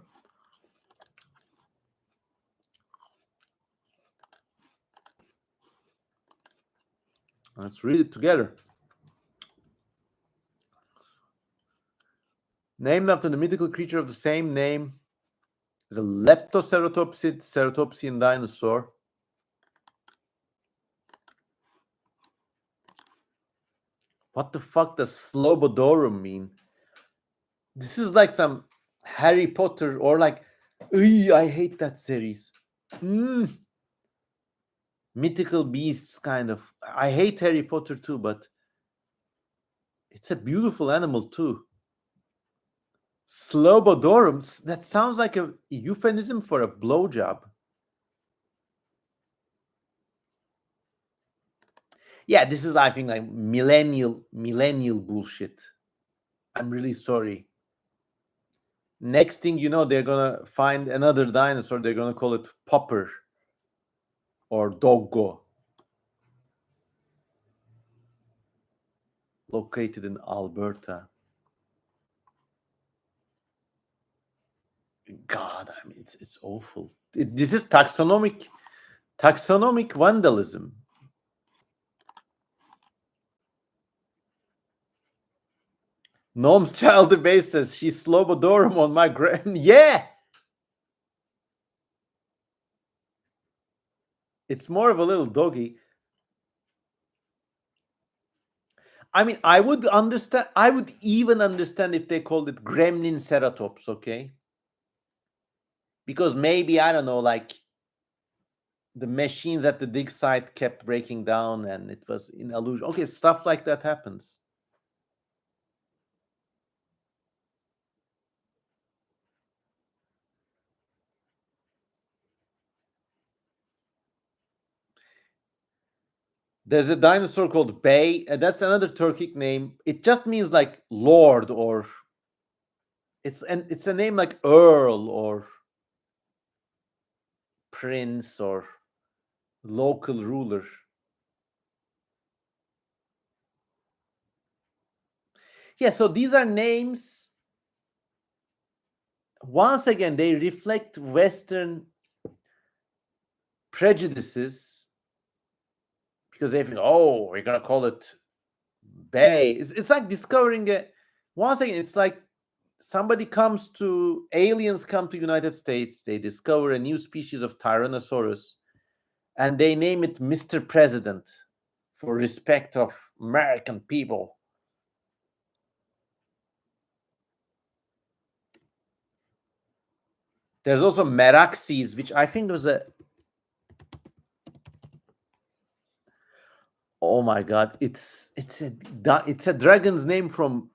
Let's read it together. Named after the mythical creature of the same name, is a leptoceratopsid ceratopsian dinosaur. What the fuck does Slobodorum mean? This is like some Harry Potter or like, I hate that series. Mythical beasts kind of. I hate Harry Potter too, but it's a beautiful animal too. Slobodorum, that sounds like a euphemism for a blowjob. Yeah, this is, I think, like millennial bullshit. I'm really sorry. Next thing you know, they're gonna find another dinosaur. They're gonna call it Popper or Doggo. Located in Alberta. God, I mean, it's awful. This is taxonomic vandalism. Gnome's child debate says she's Slobodorum on my grand. Yeah, it's more of a little doggy. I mean, I would understand. I would even understand if they called it Gremlin Ceratops, okay? Because maybe, I don't know, like the machines at the dig site kept breaking down and it was in illusion. Okay, stuff like that happens. There's a dinosaur called Bey. That's another Turkic name. It just means like lord, or it's a name like earl or prince or local ruler. Yeah, so these are names. Once again, they reflect Western prejudices because they think, oh, we're gonna call it Bay. It's like discovering a. Once again, it's like aliens come to United States. They discover a new species of Tyrannosaurus, and they name it Mr. President for respect of American people. There's also Meraxes, which I think was a. Oh my god, it's a dragon's name from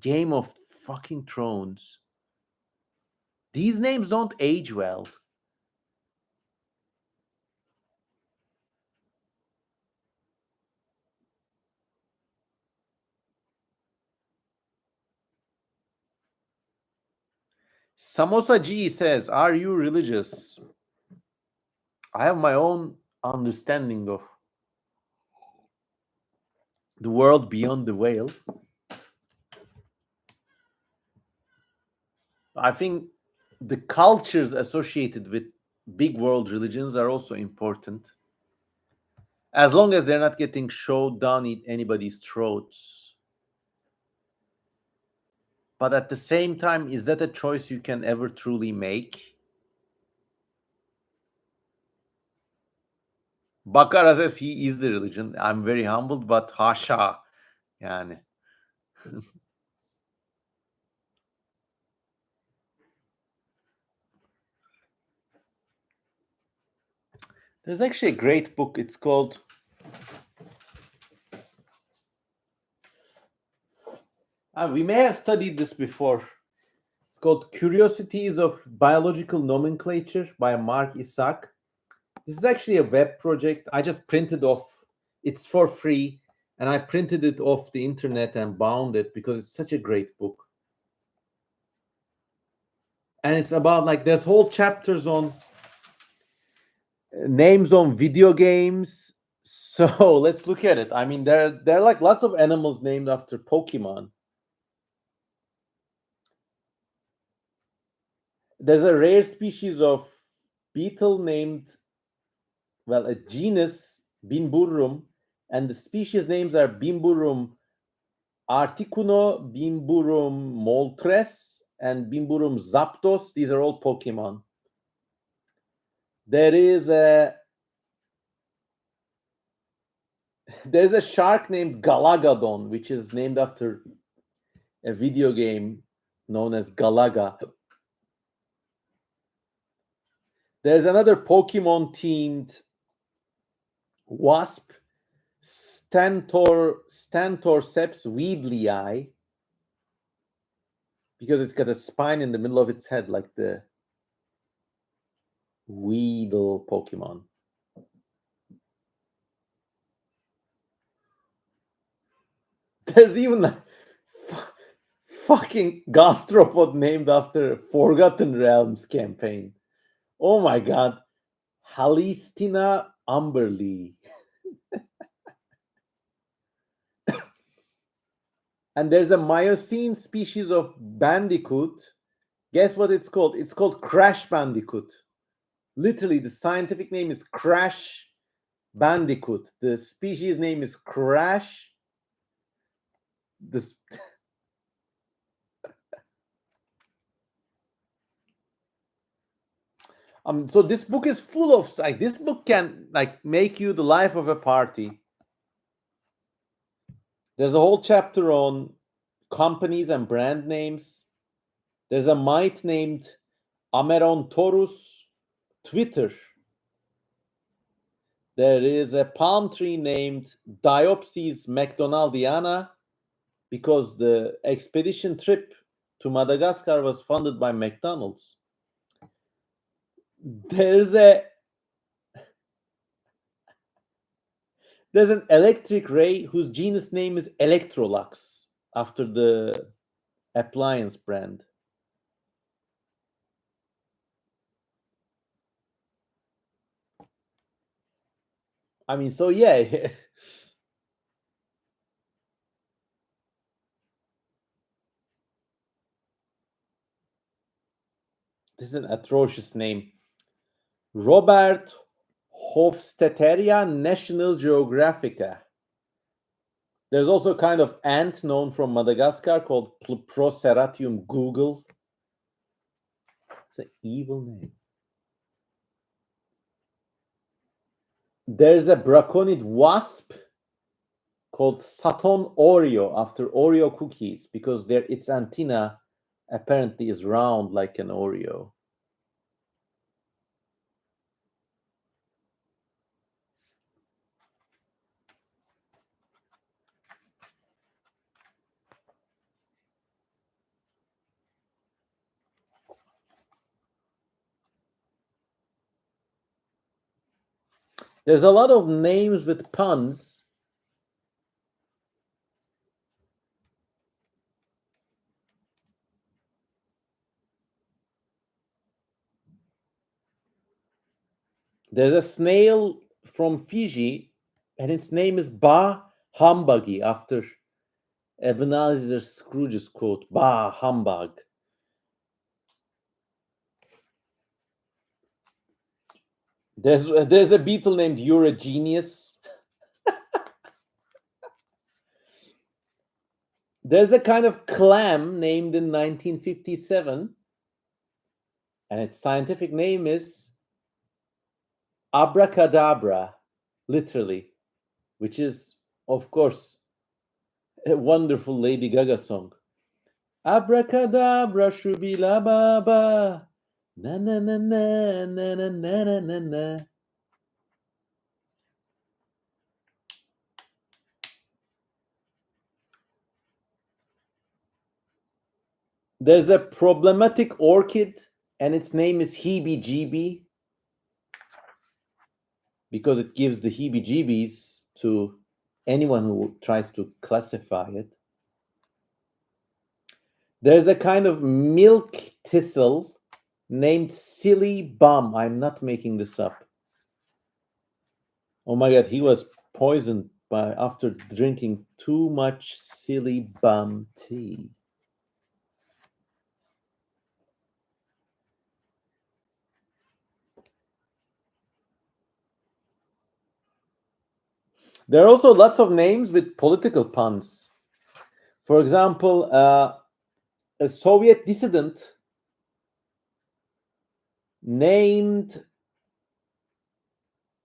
Game of fucking Thrones. These names don't age well. Samosa G says, "Are you religious?" I have my own understanding of the world beyond the whale. I think the cultures associated with big world religions are also important, as long as they're not getting shoved down anybody's throats. But at the same time, is that a choice you can ever truly make? Bakara says he is the religion. I'm very humbled, but hasha. Yani. There's actually a great book. It's called we may have studied this before. It's called Curiosities of Biological Nomenclature by Mark Isaac. This is actually a web project. I just printed off. It's for free, and I printed it off the internet and bound it because it's such a great book. And it's about like there's whole chapters on names on video games. So let's look at it. I mean, there are like lots of animals named after Pokemon. There's a rare species of beetle named, well, a genus Bimburum, and the species names are Bimburum articuno, Bimburum moltres, and Bimburum zapdos. These are all Pokemon. There's a shark named Galagadon, which is named after a video game known as Galaga. There's another Pokemon-themed wasp, Stantorceps weedlii, because it's got a spine in the middle of its head, like the Weedle Pokemon. There's even a fucking gastropod named after Forgotten Realms campaign. Oh my god. Halistina Umberlee. And there's a Miocene species of bandicoot. Guess what it's called? It's called Crash Bandicoot. Literally, the scientific name is Crash Bandicoot. The species name is Crash. So this book is full of like this book can like make you the life of a party. There's a whole chapter on companies and brand names. There's a mite named Amerontorus Twitter. There is a palm tree named Diopsis McDonaldiana because the expedition trip to Madagascar was funded by McDonald's. There's There's an electric ray whose genus name is Electrolux, after the appliance brand. I mean, so yeah. This is an atrocious name. Robert Hofstadteria, National Geographica. There's also a kind of ant known from Madagascar called Proceratium Google. It's an evil name. There's a braconid wasp called Saturn Oreo, after Oreo cookies, because its antenna apparently is round like an Oreo. There's a lot of names with puns. There's a snail from Fiji, and its name is Bah Humbuggy, after Ebenezer Scrooge's quote, Bah Humbug. There's a beetle named You're a Genius. There's a kind of clam named in 1957, and its scientific name is Abracadabra, literally, which is, of course, a wonderful Lady Gaga song. Abracadabra, shubila baba, na na na na na na na na na. There's a problematic orchid, and its name is Heebie Jeebie, because it gives the heebie jeebies to anyone who tries to classify it. There's a kind of milk thistle named Silly Bum. I'm not making this up. Oh my god, he was poisoned after drinking too much Silly Bum tea. There are also lots of names with political puns. For example, a Soviet dissident named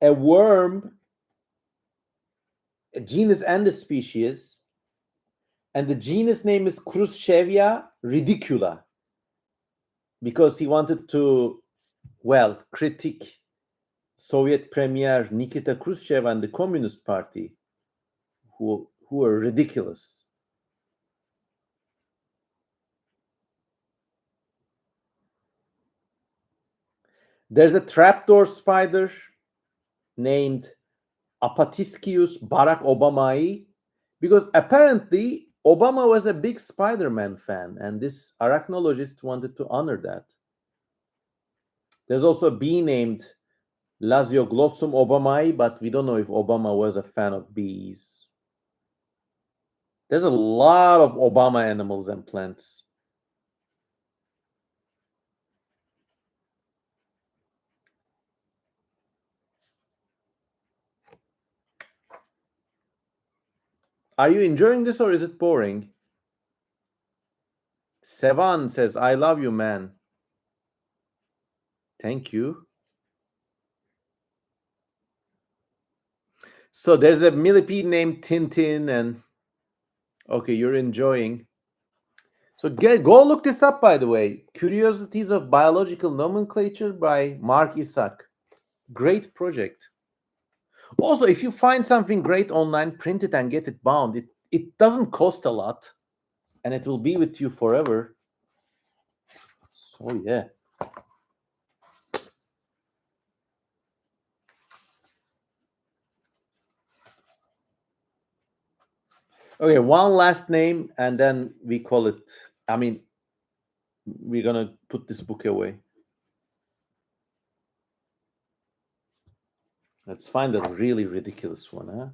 a worm a genus and a species, and the genus name is Khrushchevia ridicula, because he wanted to, well, critique Soviet Premier Nikita Khrushchev and the Communist Party, who were ridiculous. There's a trapdoor spider named Apatiscius Barack Obamai, because apparently Obama was a big Spider-Man fan, and this arachnologist wanted to honor that. There's also a bee named Lasioglossum Obamai, but we don't know if Obama was a fan of bees. There's a lot of Obama animals and plants. Are you enjoying this or is it boring? Sevan says, I love you, man. Thank you. So there's a millipede named Tintin, and okay, you're enjoying. So go look this up, by the way. Curiosities of Biological Nomenclature by Mark Isaac. Great project. Also, if you find something great online, print it and get it bound. It doesn't cost a lot, and it will be with you forever. So yeah. Okay, one last name, and then we call it. I mean, we're gonna put this book away. Let's find a really ridiculous one, huh?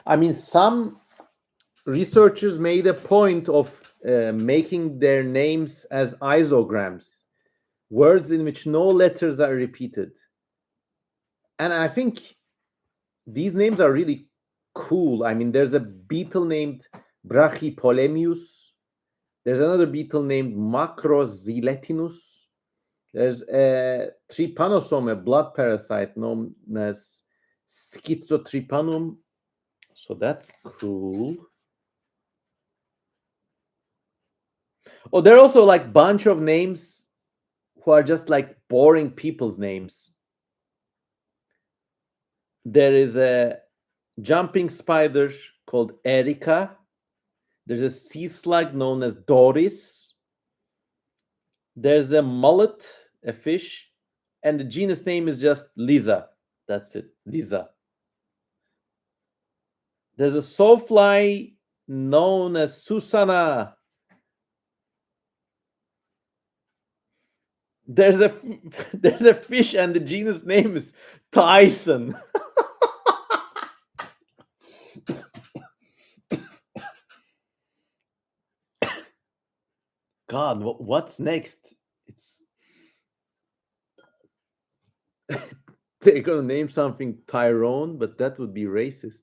I mean, some researchers made a point of making their names as isograms, words in which no letters are repeated. And I think these names are really cool. I mean, there's a beetle named Brachypolemius. There's another beetle named Macroziletinus. There's a trypanosome, a blood parasite known as Schizotrypanum. So that's cool. Oh, there are also like bunch of names who are just like boring people's names. There is a jumping spider called Erica. There's a sea slug known as Doris. There's a mullet, a fish, and the genus name is just Lisa. That's it, Lisa. There's a sawfly known as Susana. There's a there's a fish, and the genus name is Tyson. God, what's next? It's they're gonna name something Tyrone, but that would be racist.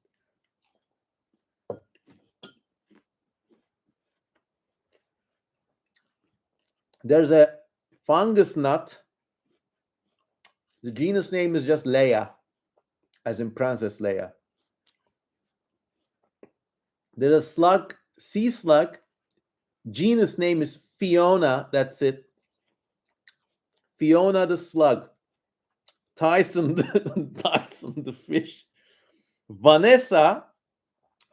There's a fungus nut. The genus name is just Leia, as in Princess Leia. There's a slug, sea slug. Genus name is Fiona. That's it. Fiona the slug. Tyson Tyson the fish. Vanessa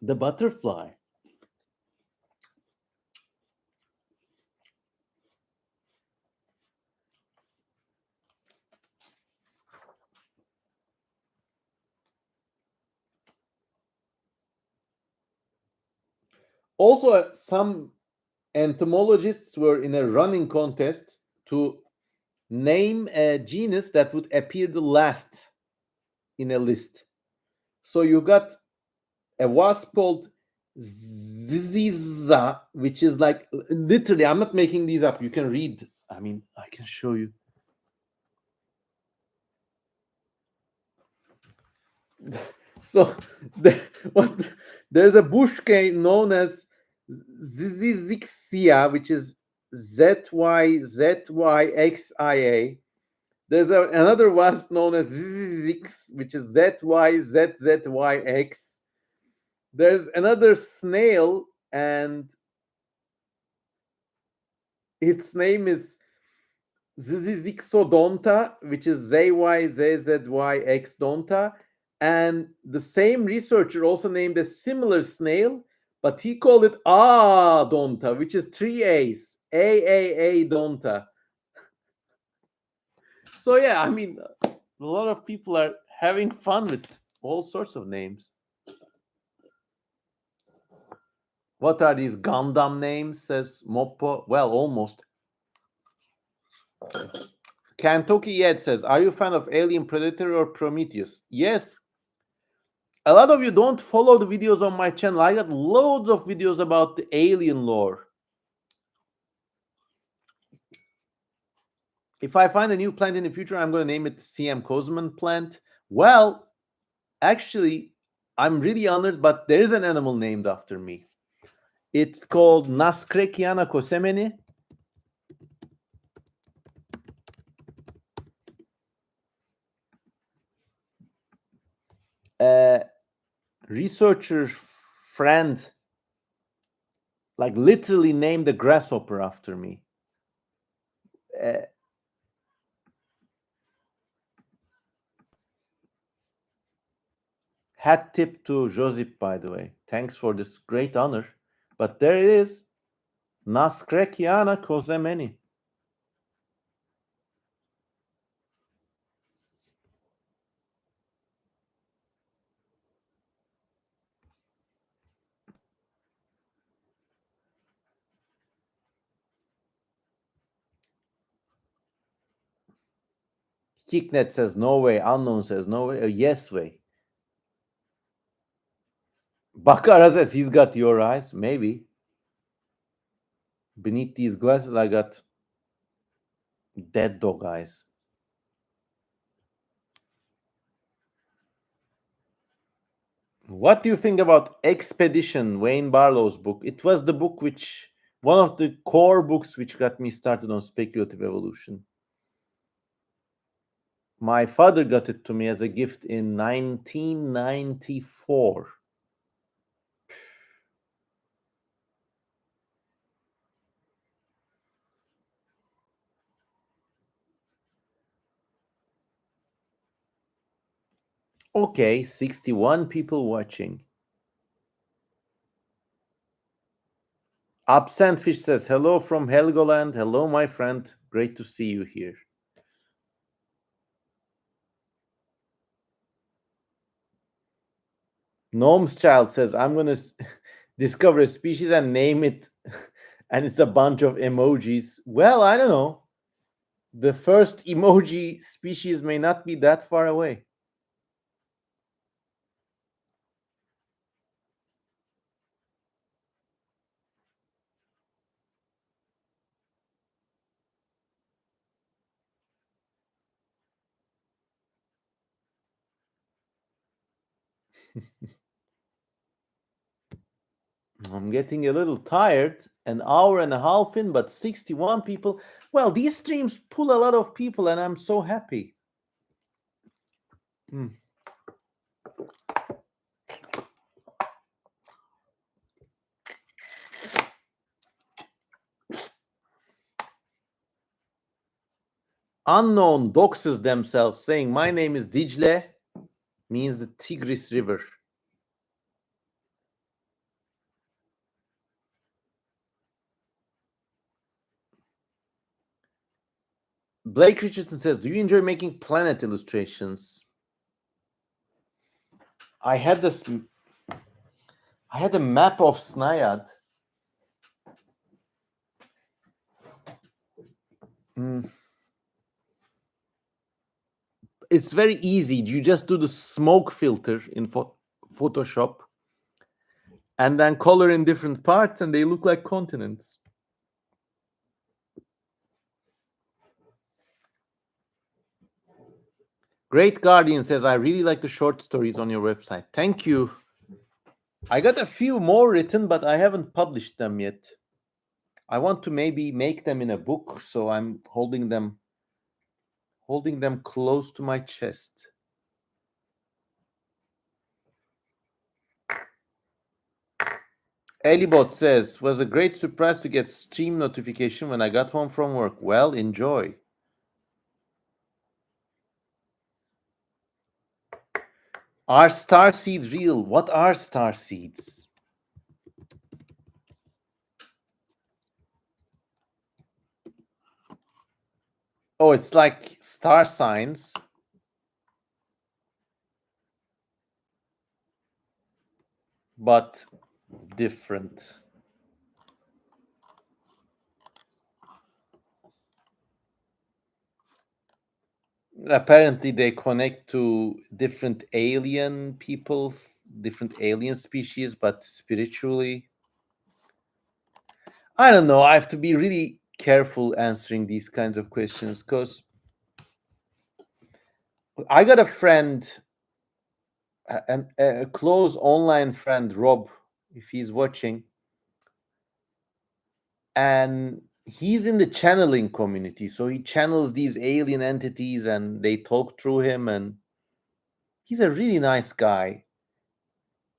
the butterfly. Also, some entomologists were in a running contest to name a genus that would appear the last in a list. So you got a wasp called Ziziza, which is like literally, I'm not making these up. You can read. I mean, I can show you. So there's a bush cane known as Zizixia, which is ZYZYXIA. There's another wasp known as Zizix, which is ZYZZYX. There's another snail, and its name is Zizixodonta, which is ZYZZYX donta. And the same researcher also named a similar snail, but he called it Donta, which is three A's. AAA donta. So yeah, I mean, a lot of people are having fun with all sorts of names. What are these Gundam names? Says Moppo. Well, almost. Kentucky Ed says, "Are you a fan of Alien, Predator, or Prometheus?" Yes. A lot of you don't follow the videos on my channel. I got loads of videos about the alien lore. If I find a new plant in the future, I'm going to name it the CM Cosman plant. Well, actually, I'm really honored, but there is an animal named after me. It's called Nascreciana cosemeni. A researcher friend, like literally named a grasshopper after me. Hat tip to Josip, by the way. Thanks for this great honor. But there it is. Naskrekiana Kozemeni. Kicknet says no way. Unknown says no way. Yes way. Bakara says he's got your eyes. Maybe. Beneath these glasses, I got dead dog eyes. What do you think about Expedition, Wayne Barlow's book? It was the book which, one of the core books which got me started on speculative evolution. My father got it to me as a gift in 1994. Okay, 61 people watching. Absent Fish says, hello from Helgoland. Hello, my friend. Great to see you here. Gnome's Child says, I'm going to discover a species and name it, and it's a bunch of emojis. Well, I don't know. The first emoji species may not be that far away. I'm getting a little tired. An hour and a half in, but 61 people. Well, these streams pull a lot of people, and I'm so happy. Mm. Unknown doxes themselves saying, my name is Dicle, means the Tigris River. Blake Richardson says, do you enjoy making planet illustrations? I had a map of Snaiad. It's very easy. You just do the smoke filter in Photoshop and then color in different parts, and they look like continents. Great Guardian says, I really like the short stories on your website. Thank you. I got a few more written, but I haven't published them yet. I want to maybe make them in a book, so I'm holding them close to my chest. Elibot says, was a great surprise to get stream notification when I got home from work. Well, enjoy. Are star seeds real? What are star seeds? Oh, it's like star signs. But different. Apparently, they connect to different alien people, different alien species, but spiritually. I don't know. I have to be really careful answering these kinds of questions because I got a friend, a close online friend, Rob, if he's watching, and he's in the channeling community. So he channels these alien entities and they talk through him, and he's a really nice guy.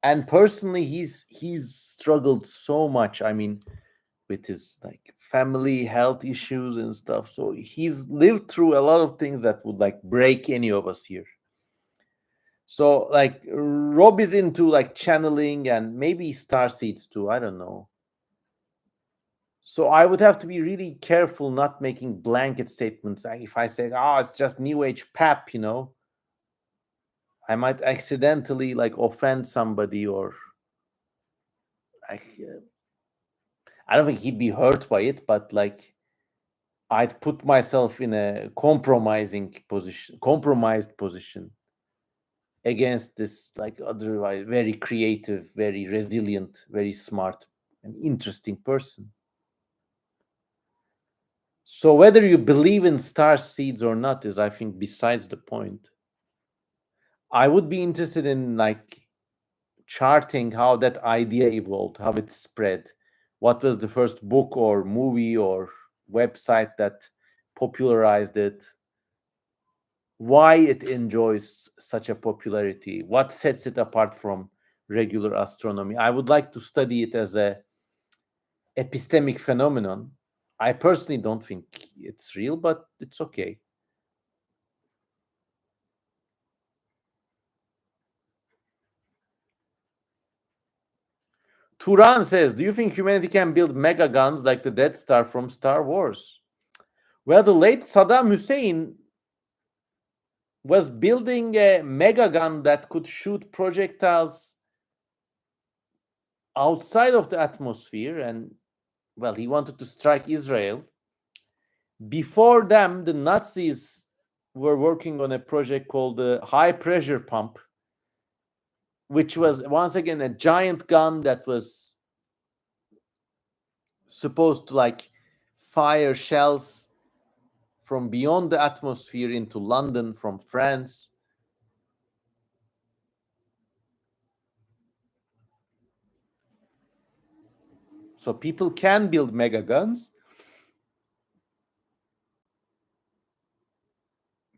And personally, he's struggled so much. I mean, with his like family health issues and stuff. So he's lived through a lot of things that would like break any of us here. So like Rob is into like channeling and maybe star seeds too. I don't know. So I would have to be really careful not making blanket statements. Like if I say, "Oh, it's just New Age pap," I might accidentally like offend somebody, or like I don't think he'd be hurt by it, but like I'd put myself in a compromised position against this like otherwise very creative, very resilient, very smart and interesting person. So whether you believe in star seeds or not is, I think, besides the point. I would be interested in like charting how that idea evolved, how it spread, what was the first book or movie or website that popularized it, why it enjoys such a popularity, what sets it apart from regular astronomy. I would like to study it as a epistemic phenomenon. I personally don't think it's real, but it's okay. Turan says, do you think humanity can build mega guns like the Death Star from Star Wars? Well, the late Saddam Hussein was building a mega gun that could shoot projectiles outside of the atmosphere, and well, he wanted to strike Israel. Before them, the Nazis were working on a project called the high pressure pump, which was once again a giant gun that was supposed to like fire shells from beyond the atmosphere into London from France. So people can build mega guns,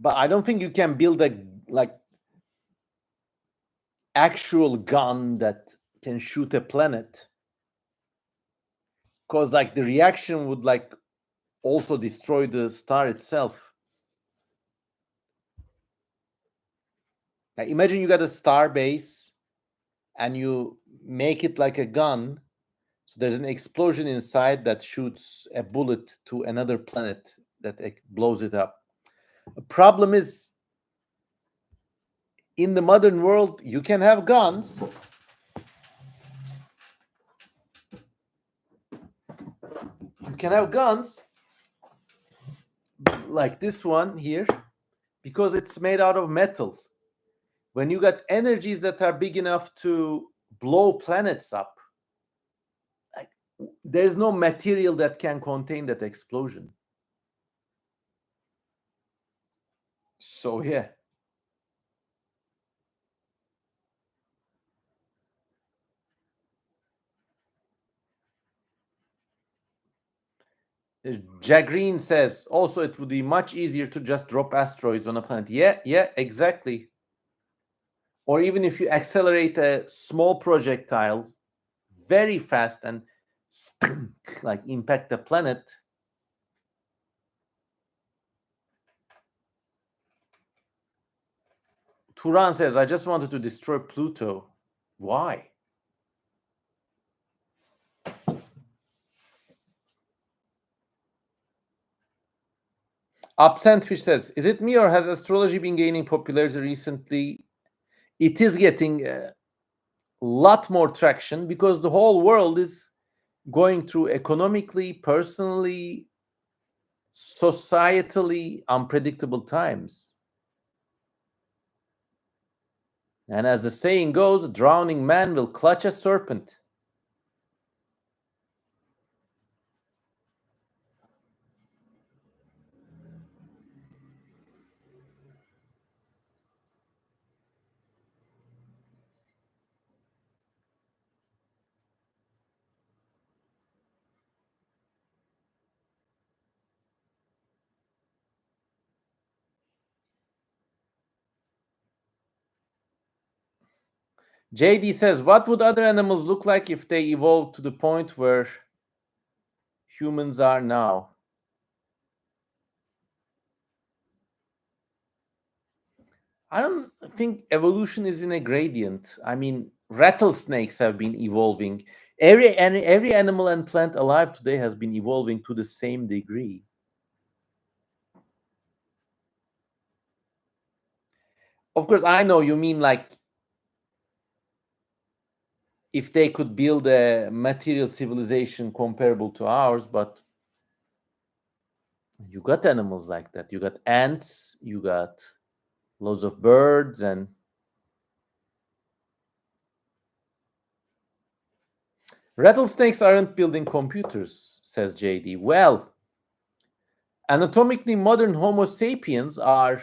but I don't think you can build a like actual gun that can shoot a planet, because like the reaction would like also destroy the star itself. Like imagine you got a star base and you make it like a gun. So there's an explosion inside that shoots a bullet to another planet that blows it up. The problem is, in the modern world, you can have guns. You can have guns like this one here because it's made out of metal. When you got energies that are big enough to blow planets up, like, there's no material that can contain that explosion. So yeah. Jagreen says also it would be much easier to just drop asteroids on a planet. Yeah, exactly. Or even if you accelerate a small projectile very fast and like impact the planet. Turan says, I just wanted to destroy Pluto. Why? Absentfish says, is it me or has astrology been gaining popularity recently? It is getting a lot more traction because the whole world is going through economically, personally, societally unpredictable times. And as the saying goes, a drowning man will clutch a serpent. JD says, what would other animals look like if they evolved to the point where humans are now? I don't think evolution is in a gradient. I mean, rattlesnakes have been evolving. Every animal and plant alive today has been evolving to the same degree. Of course, I know you mean like if they could build a material civilization comparable to ours, but you got animals like that. You got ants, you got loads of birds, and rattlesnakes aren't building computers, says JD. Well, anatomically modern Homo sapiens are,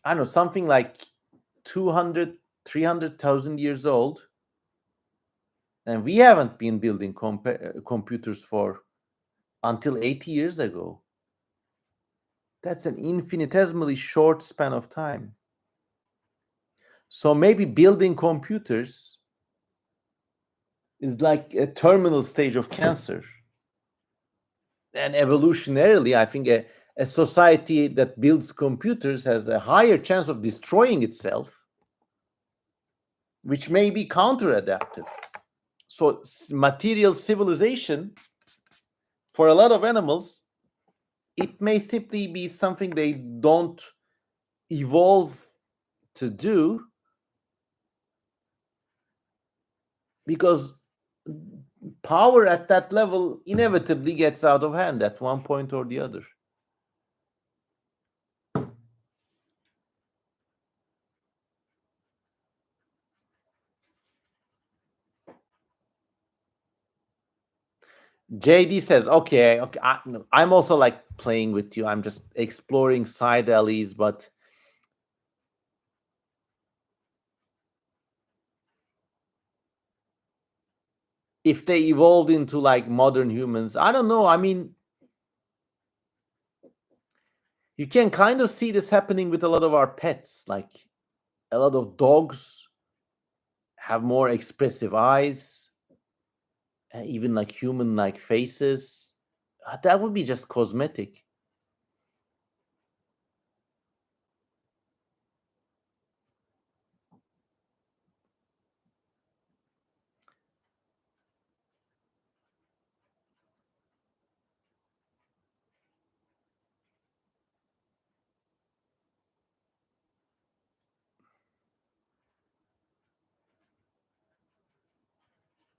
I don't know, something like 200, 300,000 years old. And we haven't been building computers for until 80 years ago. That's an infinitesimally short span of time. So maybe building computers is like a terminal stage of cancer. And evolutionarily, I think a society that builds computers has a higher chance of destroying itself, which may be counter-adaptive. So material civilization, for a lot of animals, it may simply be something they don't evolve to do because power at that level inevitably gets out of hand at one point or the other. JD says, okay, I'm also like playing with you. I'm just exploring side alleys, but if they evolved into like modern humans, I don't know. I mean, you can kind of see this happening with a lot of our pets. Like a lot of dogs have more expressive eyes, even like human like faces. That would be just cosmetic.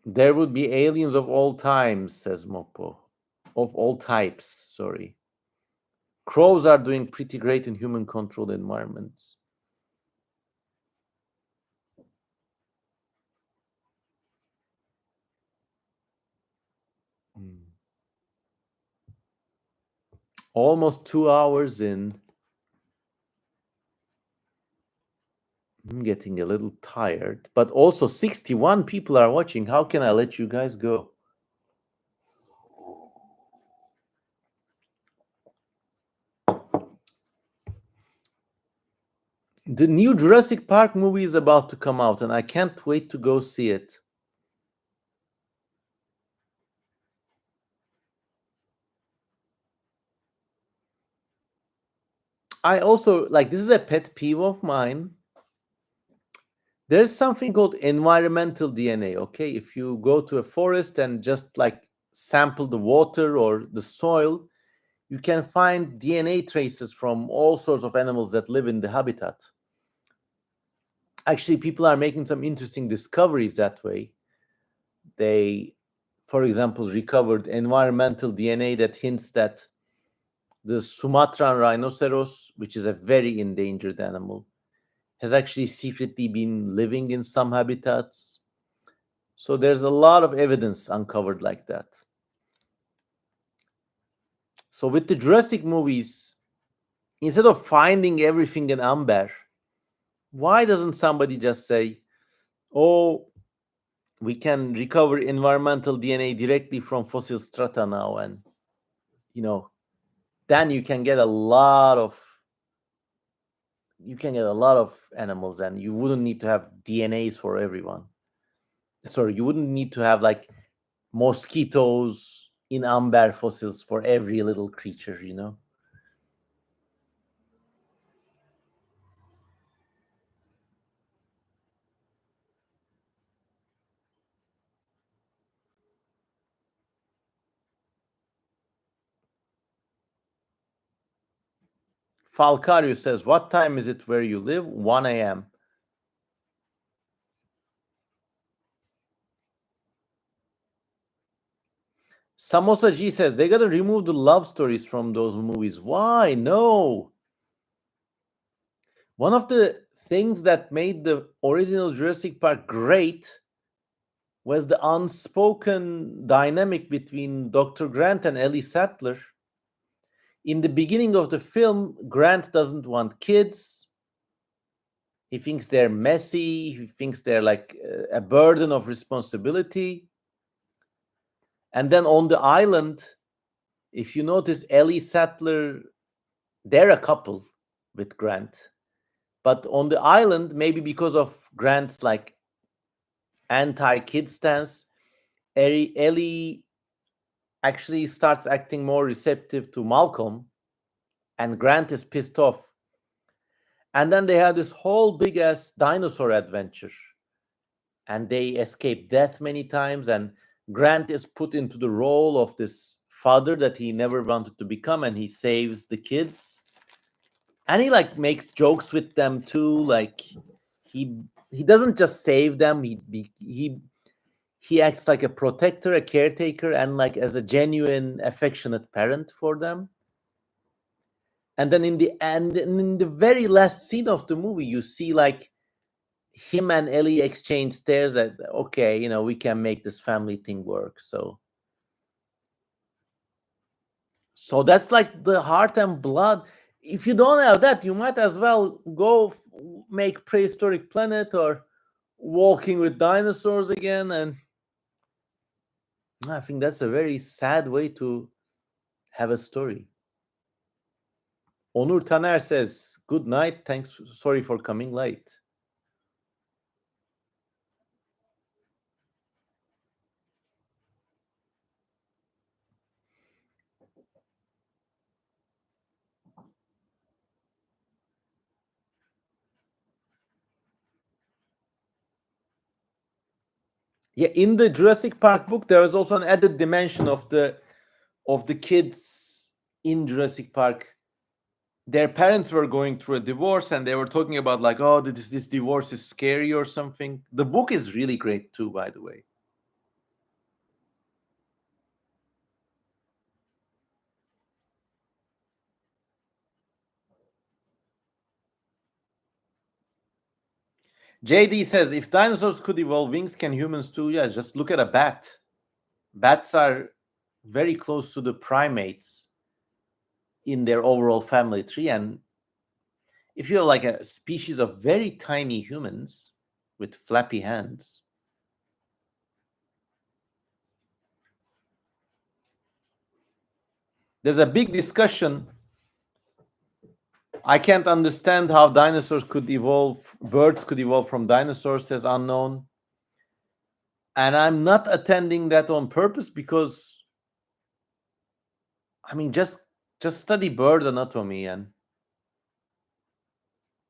There would be aliens of all times, says Mopo. Of all types, sorry. Crows are doing pretty great in human controlled environments. Mm. Almost 2 hours in. I'm getting a little tired, but also 61 people are watching. How can I let you guys go? The new Jurassic Park movie is about to come out, and I can't wait to go see it. I also like this is a pet peeve of mine. There's something called environmental DNA, okay? If you go to a forest and just like sample the water or the soil, you can find DNA traces from all sorts of animals that live in the habitat. Actually, people are making some interesting discoveries that way. They, for example, recovered environmental DNA that hints that the Sumatran rhinoceros, which is a very endangered animal, has actually secretly been living in some habitats. So there's a lot of evidence uncovered like that. So with the Jurassic movies, instead of finding everything in amber, why doesn't somebody just say, oh, we can recover environmental DNA directly from fossil strata now, and you know, then you can get a lot of animals, and you wouldn't need to have DNAs for everyone. Sorry, you wouldn't need to have like mosquitoes in amber fossils for every little creature, you know. Falcario says, what time is it where you live? 1 a.m. Samosa G says, they gotta remove the love stories from those movies. Why? No. One of the things that made the original Jurassic Park great was the unspoken dynamic between Dr. Grant and Ellie Sattler. In the beginning of the film, Grant doesn't want kids. He thinks they're messy. He thinks they're like a burden of responsibility. And then on the island, if you notice, Ellie Sattler, they're a couple with Grant. But on the island, maybe because of Grant's like anti-kid stance, Ellie actually starts acting more receptive to Malcolm, and Grant is pissed off. And then they have this whole big ass dinosaur adventure, and they escape death many times. And Grant is put into the role of this father that he never wanted to become, and he saves the kids. And he like makes jokes with them too. Like he he doesn't just save them. He acts like a protector, a caretaker, and like as a genuine affectionate parent for them. And then in the very last scene of the movie, you see like him and Ellie exchange stares that okay, we can make this family thing work. So that's like the heart and blood. If you don't have that, you might as well go make Prehistoric Planet or Walking with Dinosaurs again. And I think that's a very sad way to have a story. Onur Taner says, good night. Thanks. Sorry for coming late. Yeah, in the Jurassic Park book, there is also an added dimension of the kids in Jurassic Park. Their parents were going through a divorce, and they were talking about like, oh, this divorce is scary or something. The book is really great too, by the way. JD says, if dinosaurs could evolve wings, can humans too? Yeah, just look at a bat. Bats are very close to the primates in their overall family tree. And if you're like a species of very tiny humans with flappy hands, there's a big discussion. I can't understand how dinosaurs could evolve, birds could evolve from dinosaurs, says Unknown. And I'm not attending that on purpose because, I mean, just study bird anatomy and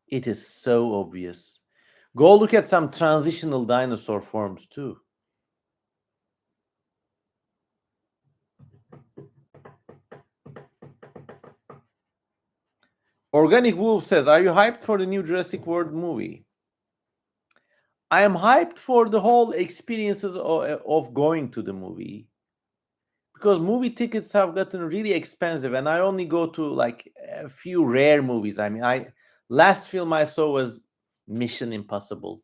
it is so obvious. Go look at some transitional dinosaur forms too. Organic Wolf says, are you hyped for the new Jurassic World movie? I am hyped for the whole experiences of going to the movie. Because movie tickets have gotten really expensive, and I only go to like a few rare movies. I mean, last film I saw was Mission Impossible.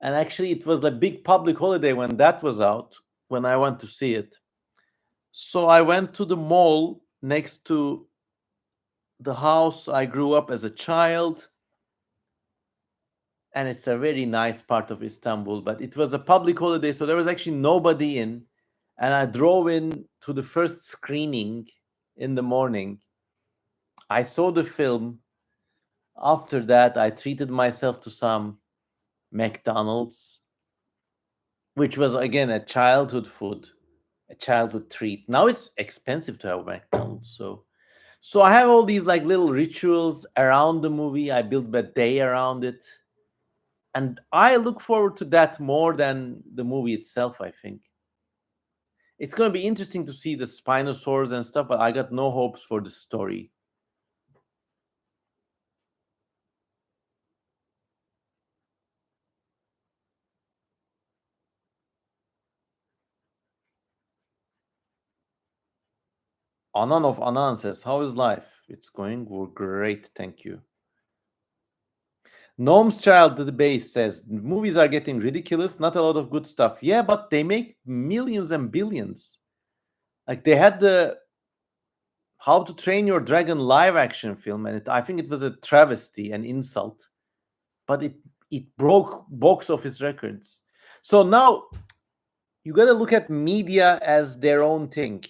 And actually it was a big public holiday when that was out, when I went to see it. So I went to the mall next to the house I grew up as a child, and it's a very nice part of Istanbul, but it was a public holiday, so there was actually nobody in. And I drove in to the first screening in the morning. I saw the film. After that, I treated myself to some McDonald's, which was again a childhood food, a childhood treat. Now it's expensive to have McDonald's, so I have all these like little rituals around the movie. I build a day around it, and I look forward to that more than the movie itself. I think it's going to be interesting to see the Spinosaurs and stuff, but I got no hopes for the story. Anan of Anan says, how is life? It's going great, thank you. Gnome's Child to the Base says, movies are getting ridiculous, not a lot of good stuff. Yeah, but they make millions and billions. Like they had the How to Train Your Dragon live action film, and I think it was a travesty, an insult, but it broke box office records. So now you got to look at media as their own thing.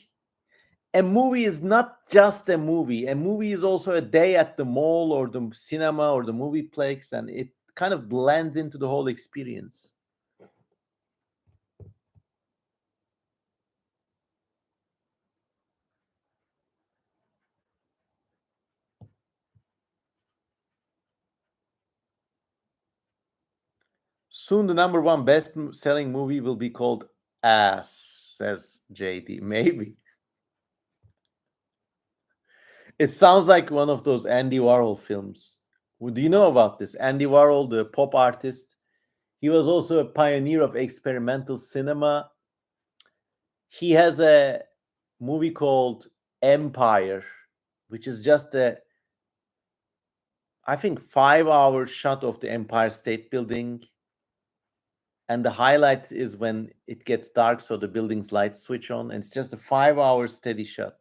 A movie is not just a movie. A movie is also a day at the mall or the cinema or the movie-plex, and it kind of blends into the whole experience. Soon the number one best-selling movie will be called Ass, says JD. Maybe. It sounds like one of those Andy Warhol films. Do you know about this? Andy Warhol, the pop artist, he was also a pioneer of experimental cinema. He has a movie called Empire, which is just a, I think, 5 hour shot of the Empire State Building. And the highlight is when it gets dark, so the building's lights switch on, and it's just a 5 hour steady shot.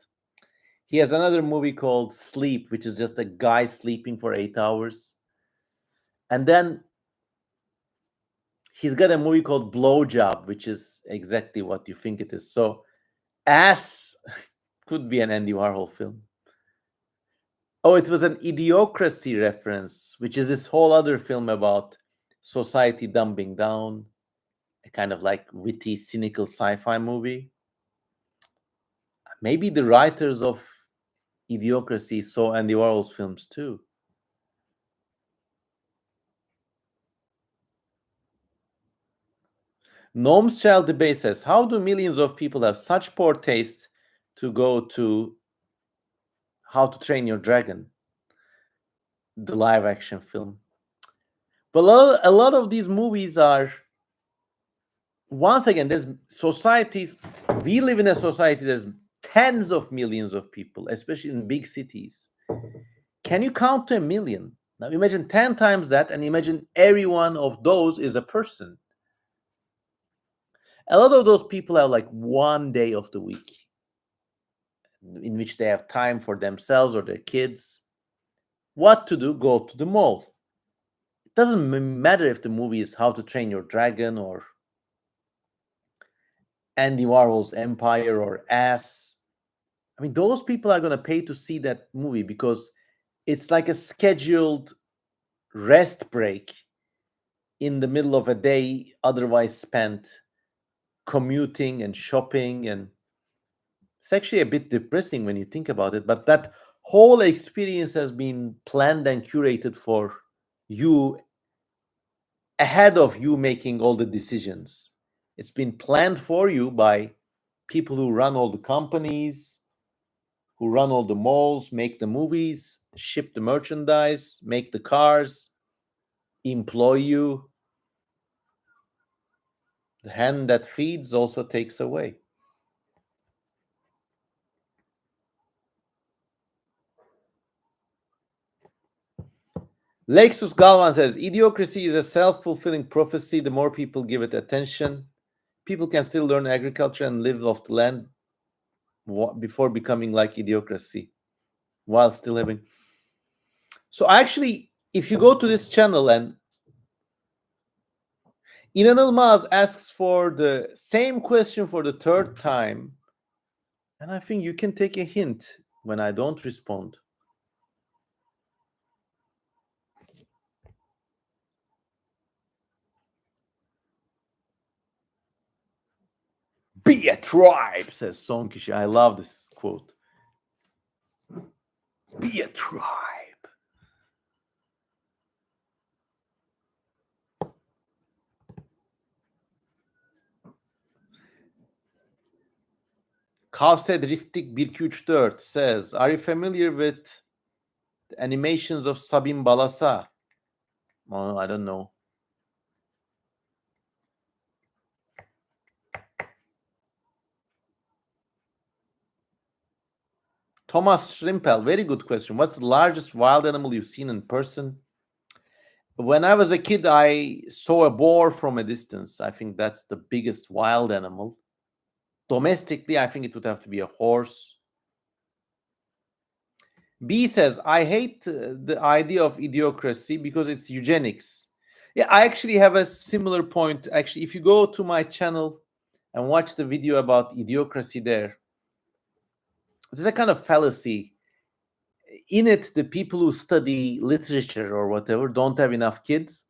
He has another movie called Sleep, which is just a guy sleeping for 8 hours. And then he's got a movie called Blowjob, which is exactly what you think it is. So, Ass could be an Andy Warhol film. Oh, it was an Idiocracy reference, which is this whole other film about society dumbing down, a kind of like witty, cynical sci-fi movie. Maybe the writers of Idiocracy saw Andy Warhol's films too. Gnome's Child Debate says, how do millions of people have such poor taste to go to How to Train Your Dragon, the live action film? But a lot of these movies are, once again, there's societies. We live in a society, there's tens of millions of people, especially in big cities. Can you count to a million? Now imagine 10 times that, and imagine every one of those is a person. A lot of those people have like one day of the week in which they have time for themselves or their kids. What to do? Go to the mall. It doesn't matter if the movie is How to Train Your Dragon or Andy Warhol's Empire or Ass. I mean, those people are going to pay to see that movie because it's like a scheduled rest break in the middle of a day otherwise spent commuting and shopping. And it's actually a bit depressing when you think about it, but that whole experience has been planned and curated for you ahead of you making all the decisions. It's been planned for you by people who run all the companies, who run all the malls, make the movies, ship the merchandise, make the cars, employ you. The hand that feeds also takes away. Lexus Galvan says, idiocracy is a self-fulfilling prophecy. The more people give it attention, people can still learn agriculture and live off the land before becoming like idiocracy while still having. So actually, if you go to this channel and İnanılmaz asks for the same question for the third time, and I think you can take a hint when I don't respond. Be a tribe, says Sonkishi. I love this quote. Be a tribe. Kavse Driftik 1234 says, are you familiar with the animations of Sabine Balasa? Oh, I don't know. Thomas Schrimpel, very good question. What's the largest wild animal you've seen in person? When I was a kid, I saw a boar from a distance. I think that's the biggest wild animal. Domestically, I think it would have to be a horse. B says, I hate the idea of idiocracy because it's eugenics. Yeah, I actually have a similar point. Actually, if you go to my channel and watch the video about idiocracy there, there's a kind of fallacy. In it, the people who study literature or whatever don't have enough kids,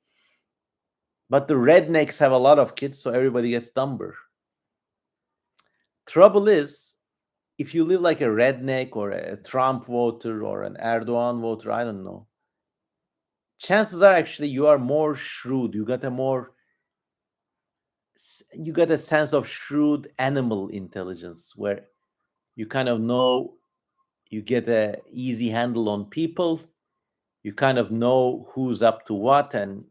but the rednecks have a lot of kids, so everybody gets dumber. Trouble is, if you live like a redneck or a Trump voter or an Erdogan voter, I don't know, chances are actually you are more shrewd. You got a sense of shrewd animal intelligence where you kind of know, you get a easy handle on people, you kind of know who's up to what. And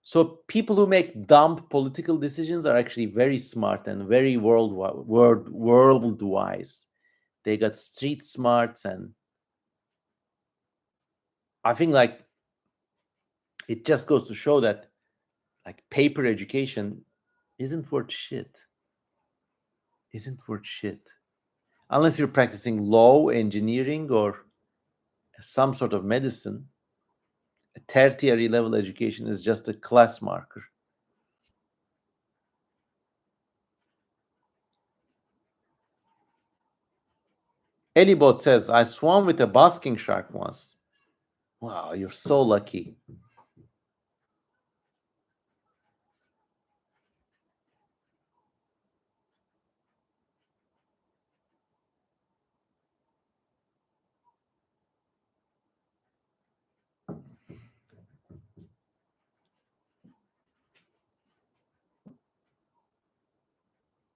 so people who make dumb political decisions are actually very smart and very world wise. They got street smarts, and I think like it just goes to show that like paper education isn't worth shit. Isn't worth shit. Unless you're practicing law, engineering, or some sort of medicine, a tertiary level education is just a class marker. Elibot says, I swam with a basking shark once. Wow, you're so lucky.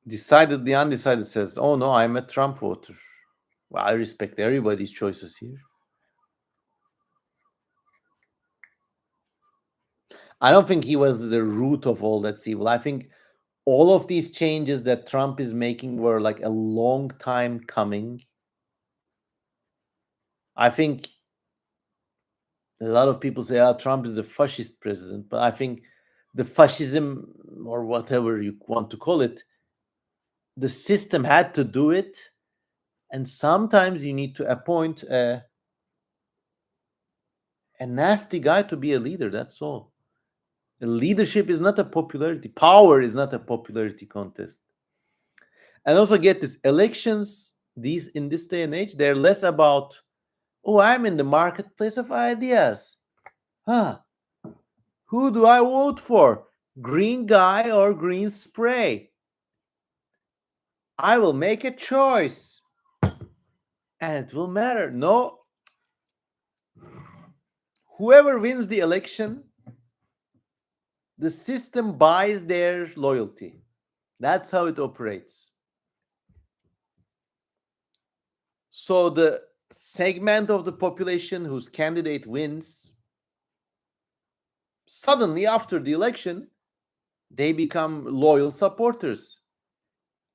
Decidedly undecided says, oh no, I'm a Trump voter. Well, I respect everybody's choices here. I don't think he was the root of all that's evil. I think all of these changes that Trump is making were like a long time coming. I think a lot of people say, oh, Trump is the fascist president, but I think the fascism, or whatever you want to call it, the system had to do it. And sometimes you need to appoint a nasty guy to be a leader. That's all. Leadership is not a popularity. Power is not a popularity contest. And also get this, elections, these in this day and age, they're less about, oh, I'm in the marketplace of ideas. Huh. Who do I vote for? Green guy or green spray? I will make a choice. And it will matter. No. Whoever wins the election, the system buys their loyalty. That's how it operates. So the segment of the population whose candidate wins, suddenly after the election, they become loyal supporters.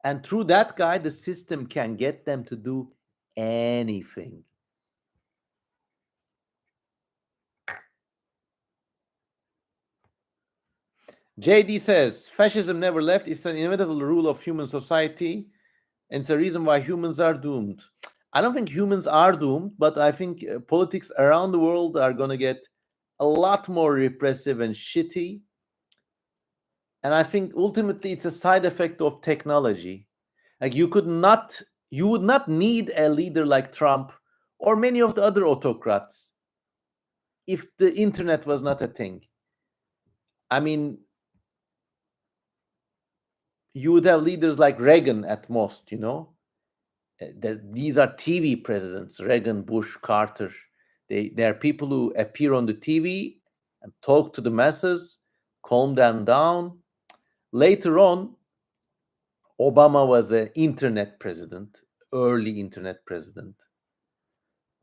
And through that guy, the system can get them to do anything. JD says, fascism never left. It's an inevitable rule of human society. And it's a reason why humans are doomed. I don't think humans are doomed, but I think politics around the world are going to get a lot more repressive and shitty. And I think ultimately it's a side effect of technology. Like you would not need a leader like Trump or many of the other autocrats if the internet was not a thing. I mean, you would have leaders like Reagan at most, These are TV presidents, Reagan, Bush, Carter. They are people who appear on the TV and talk to the masses, calm them down. Later on, Obama was an internet president, early internet president.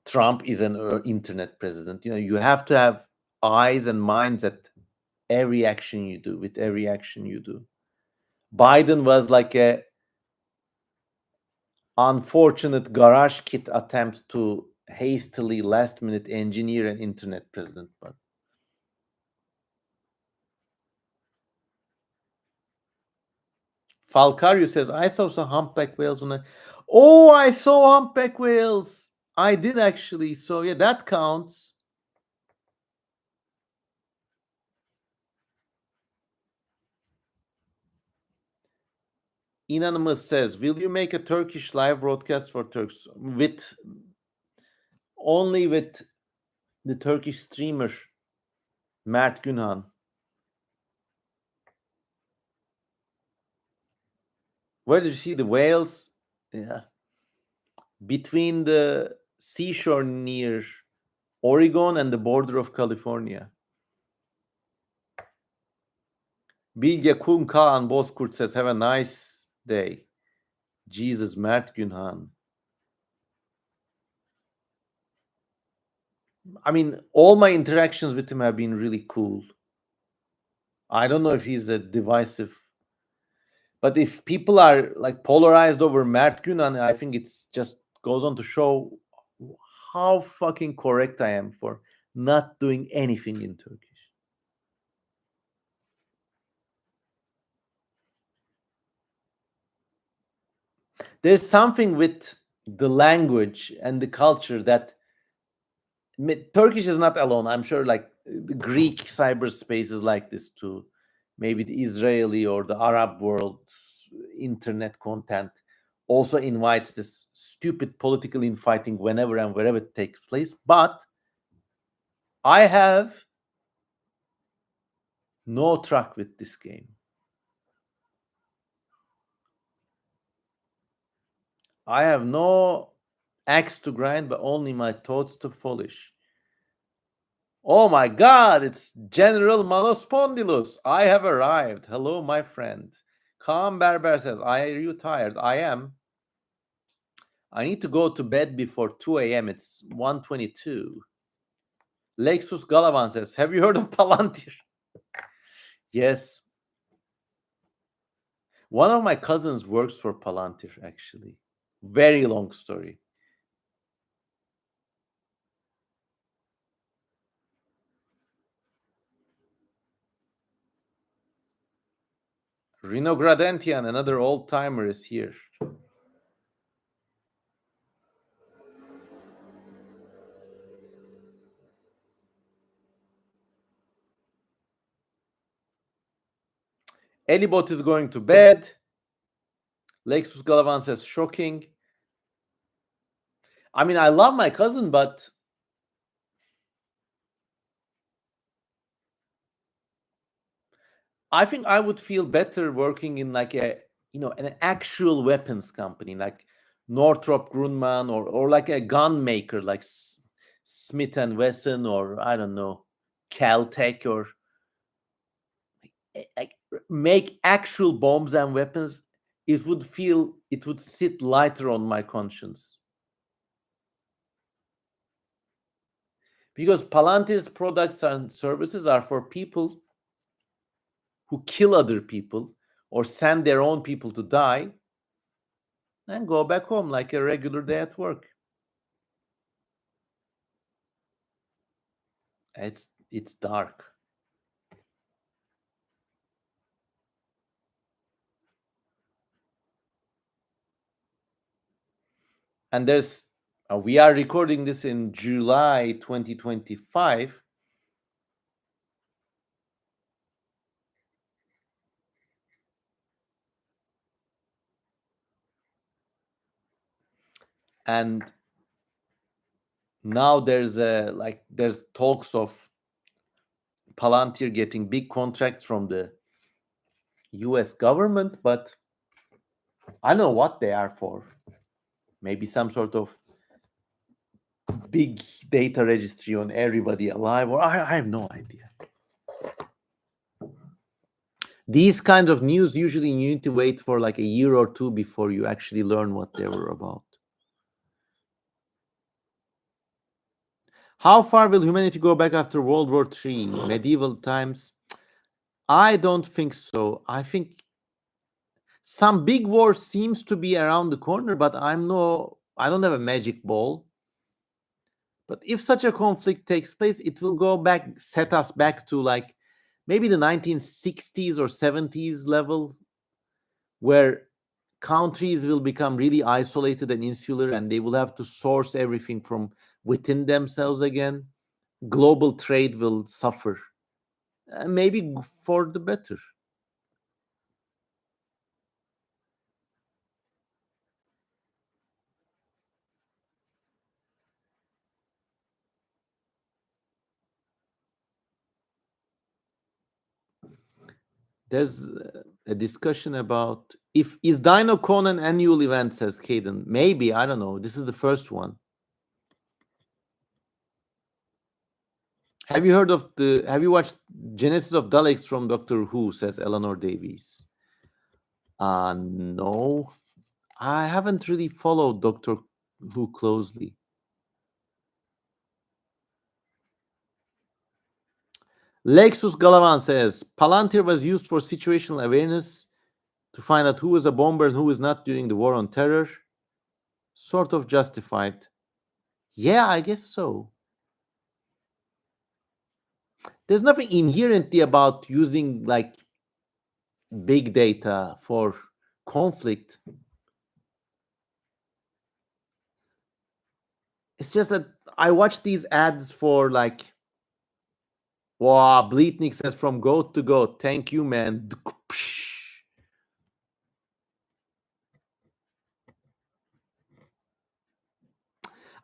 Trump is an internet president. You have to have eyes and minds at every action you do, with every action you do. Biden was like unfortunate garage kit attempt to hastily last minute engineer an internet president. But Falcario says, I saw some humpback whales when I saw humpback whales. I did actually. So yeah, that counts. Inanimous says, will you make a Turkish live broadcast for Turks with only with the Turkish streamer Mert Günhan? Where did you see the whales? Yeah. Between the seashore near Oregon and the border of California. Bilge Kum Kaan Bozkurt says, have a nice day. Jesus, Mert Günhan. I mean, all my interactions with him have been really cool. I don't know if he's a divisive, but if people are like polarized over Mert Günhan, I think it's just goes on to show how fucking correct I am for not doing anything in Turkish. There's something with the language and the culture that Turkish is not alone. I'm sure like the Greek cyberspace is like this too. Maybe the Israeli or the Arab world internet content also invites this stupid political infighting whenever and wherever it takes place. But I have no track with this game. I have no axe to grind, but only my thoughts to polish. Oh my god, it's General Manospondylus. I have arrived. Hello, my friend. Calm Berber says, are you tired? I am. I need to go to bed before 2 a.m. It's 1:22. Lexus Galavan says, have you heard of Palantir? Yes. One of my cousins works for Palantir, actually. Very long story. Rino Gradentian, another old timer, is here. Elibot is going to bed. Lexus Galavan says, shocking. I mean, I love my cousin, but I think I would feel better working in like an actual weapons company, like Northrop Grumman or like a gun maker, like Smith and Wesson, or I don't know, Caltech, or like make actual bombs and weapons. It would sit lighter on my conscience. Because Palantir's products and services are for people who kill other people or send their own people to die and go back home like a regular day at work. It's dark. And we are recording this in July 2025. And now there's talks of Palantir getting big contracts from the US government, but I don't know what they are for. Maybe some sort of big data registry on everybody alive, or I have no idea. These kinds of news, usually you need to wait for like a year or two before you actually learn what they were about. How far will humanity go back after World War III? Medieval times? I don't think so. I think Some big war seems to be around the corner, but I don't have a magic ball. But if such a conflict takes place, it will set us back to like maybe the 1960s or 70s level, where countries will become really isolated and insular, and they will have to source everything from within themselves again. Global trade will suffer, maybe for the better. There's a discussion about if is DinoCon an annual event, says Caden. Maybe, I don't know. This is the first one. Have you watched Genesis of Daleks from Doctor Who, says Eleanor Davies. No. I haven't really followed Doctor Who closely. Lexus Galavan says Palantir was used for situational awareness to find out who was a bomber and who was not during the war on terror. Sort of justified. Yeah, I guess so. There's nothing inherently about using like big data for conflict. It's just that I watch these ads for like, wow, Bleatnik says from goat to goat. Thank you, man.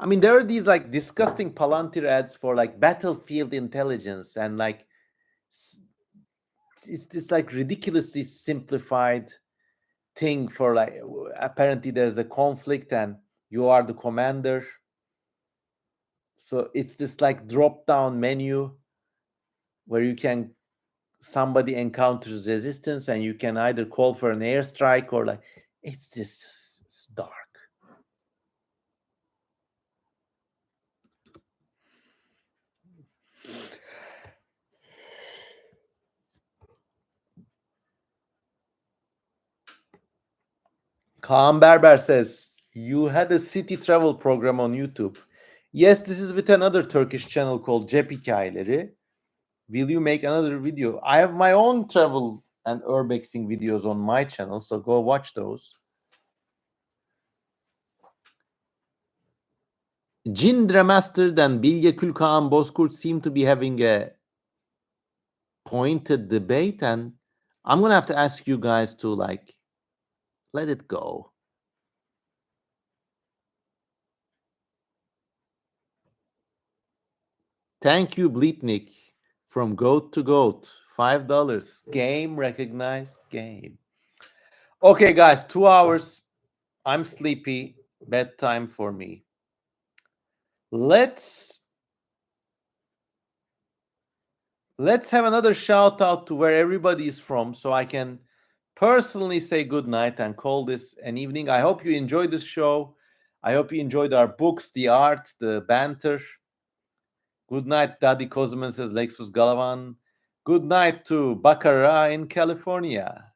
I mean, there are these like disgusting Palantir ads for like battlefield intelligence, and like it's this like ridiculously simplified thing for like apparently there's a conflict and you are the commander. So it's this like drop down menu where you can somebody encounters resistance and you can either call for an airstrike or like it's just it's dark. Kaan Berber says you had a city travel program on YouTube. Yes, this is with another Turkish channel called Cep Hikayeleri. Will you make another video? I have my own travel and urbexing videos on my channel, so go watch those. Jindra Mastered and Bilge Külkaan Bozkurt seem to be having a pointed debate, and I'm gonna have to ask you guys to like let it go. Thank you, Bleatnik, from Goat to Goat. $5. Game recognized. Game. Okay, guys, 2 hours. I'm sleepy. Bedtime for me. Let's have another shout out to where everybody is from so I can personally say good night and call this an evening. I hope you enjoyed this show. I hope you enjoyed our books, the art, the banter. Good night, Daddy Cosman, says Lexus Galavan. Good night to Baccarat in California.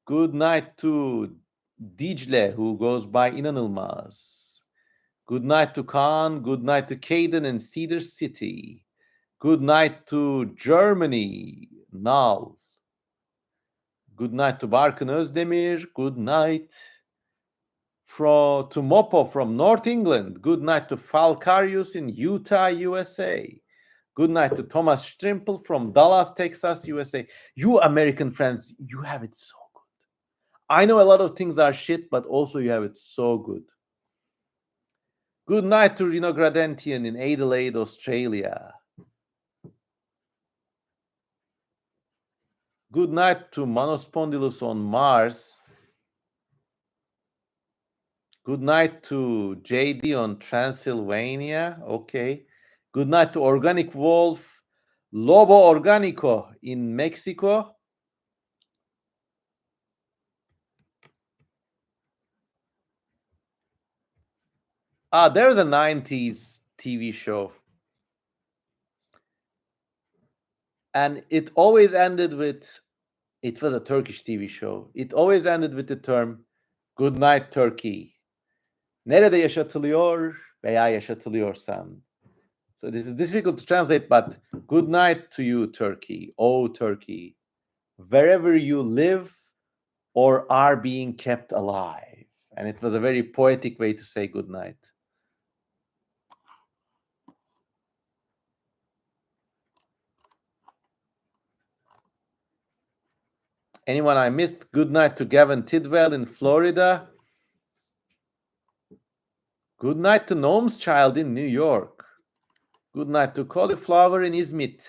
Good night to Dicle, who goes by İnanılmaz. Good night to Khan. Good night to Caden in Cedar City. Good night to Germany, Nal. Good night to Barkın Özdemir. Good night to Mopo from North England. Good night to Falcarius in Utah, USA. Good night to Thomas Strimple from Dallas, Texas, USA. You American friends, you have it so good. I know a lot of things are shit, but also you have it so good. Good night to Rino Gradentian in Adelaide, Australia. Good night to Manospondylus on Mars. Good night to JD on Transylvania. Okay. Good night to Organic Wolf, Lobo Organico in Mexico. There's a 90s TV show. And it always ended with It was a Turkish TV show. It always ended with the term "Good night Turkey." Nerede yaşatılıyor veya yaşatılıyorsan. So this is difficult to translate, but good night to you, Turkey. Oh, Turkey. Wherever you live or are being kept alive. And it was a very poetic way to say good night. Anyone I missed? Good night to Gavin Tidwell in Florida. Good night to Gnome's Child in New York. Good night to Cauliflower in Izmit.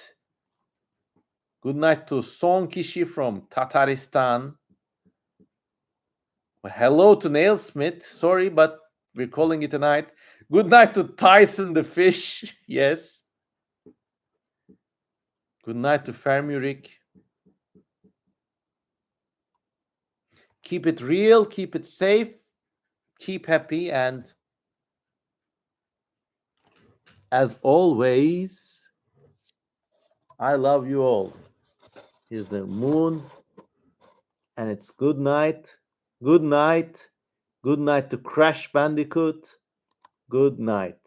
Good night to Son Kishi from Tataristan. Well, hello to Nailsmith. Sorry, but we're calling it a night. Good night to Tyson the fish. Yes. Good night to Fermurik. Keep it real, keep it safe, keep happy, and as always, I love you all. Here's the moon, and it's good night. Good night. Good night to Crash Bandicoot. Good night.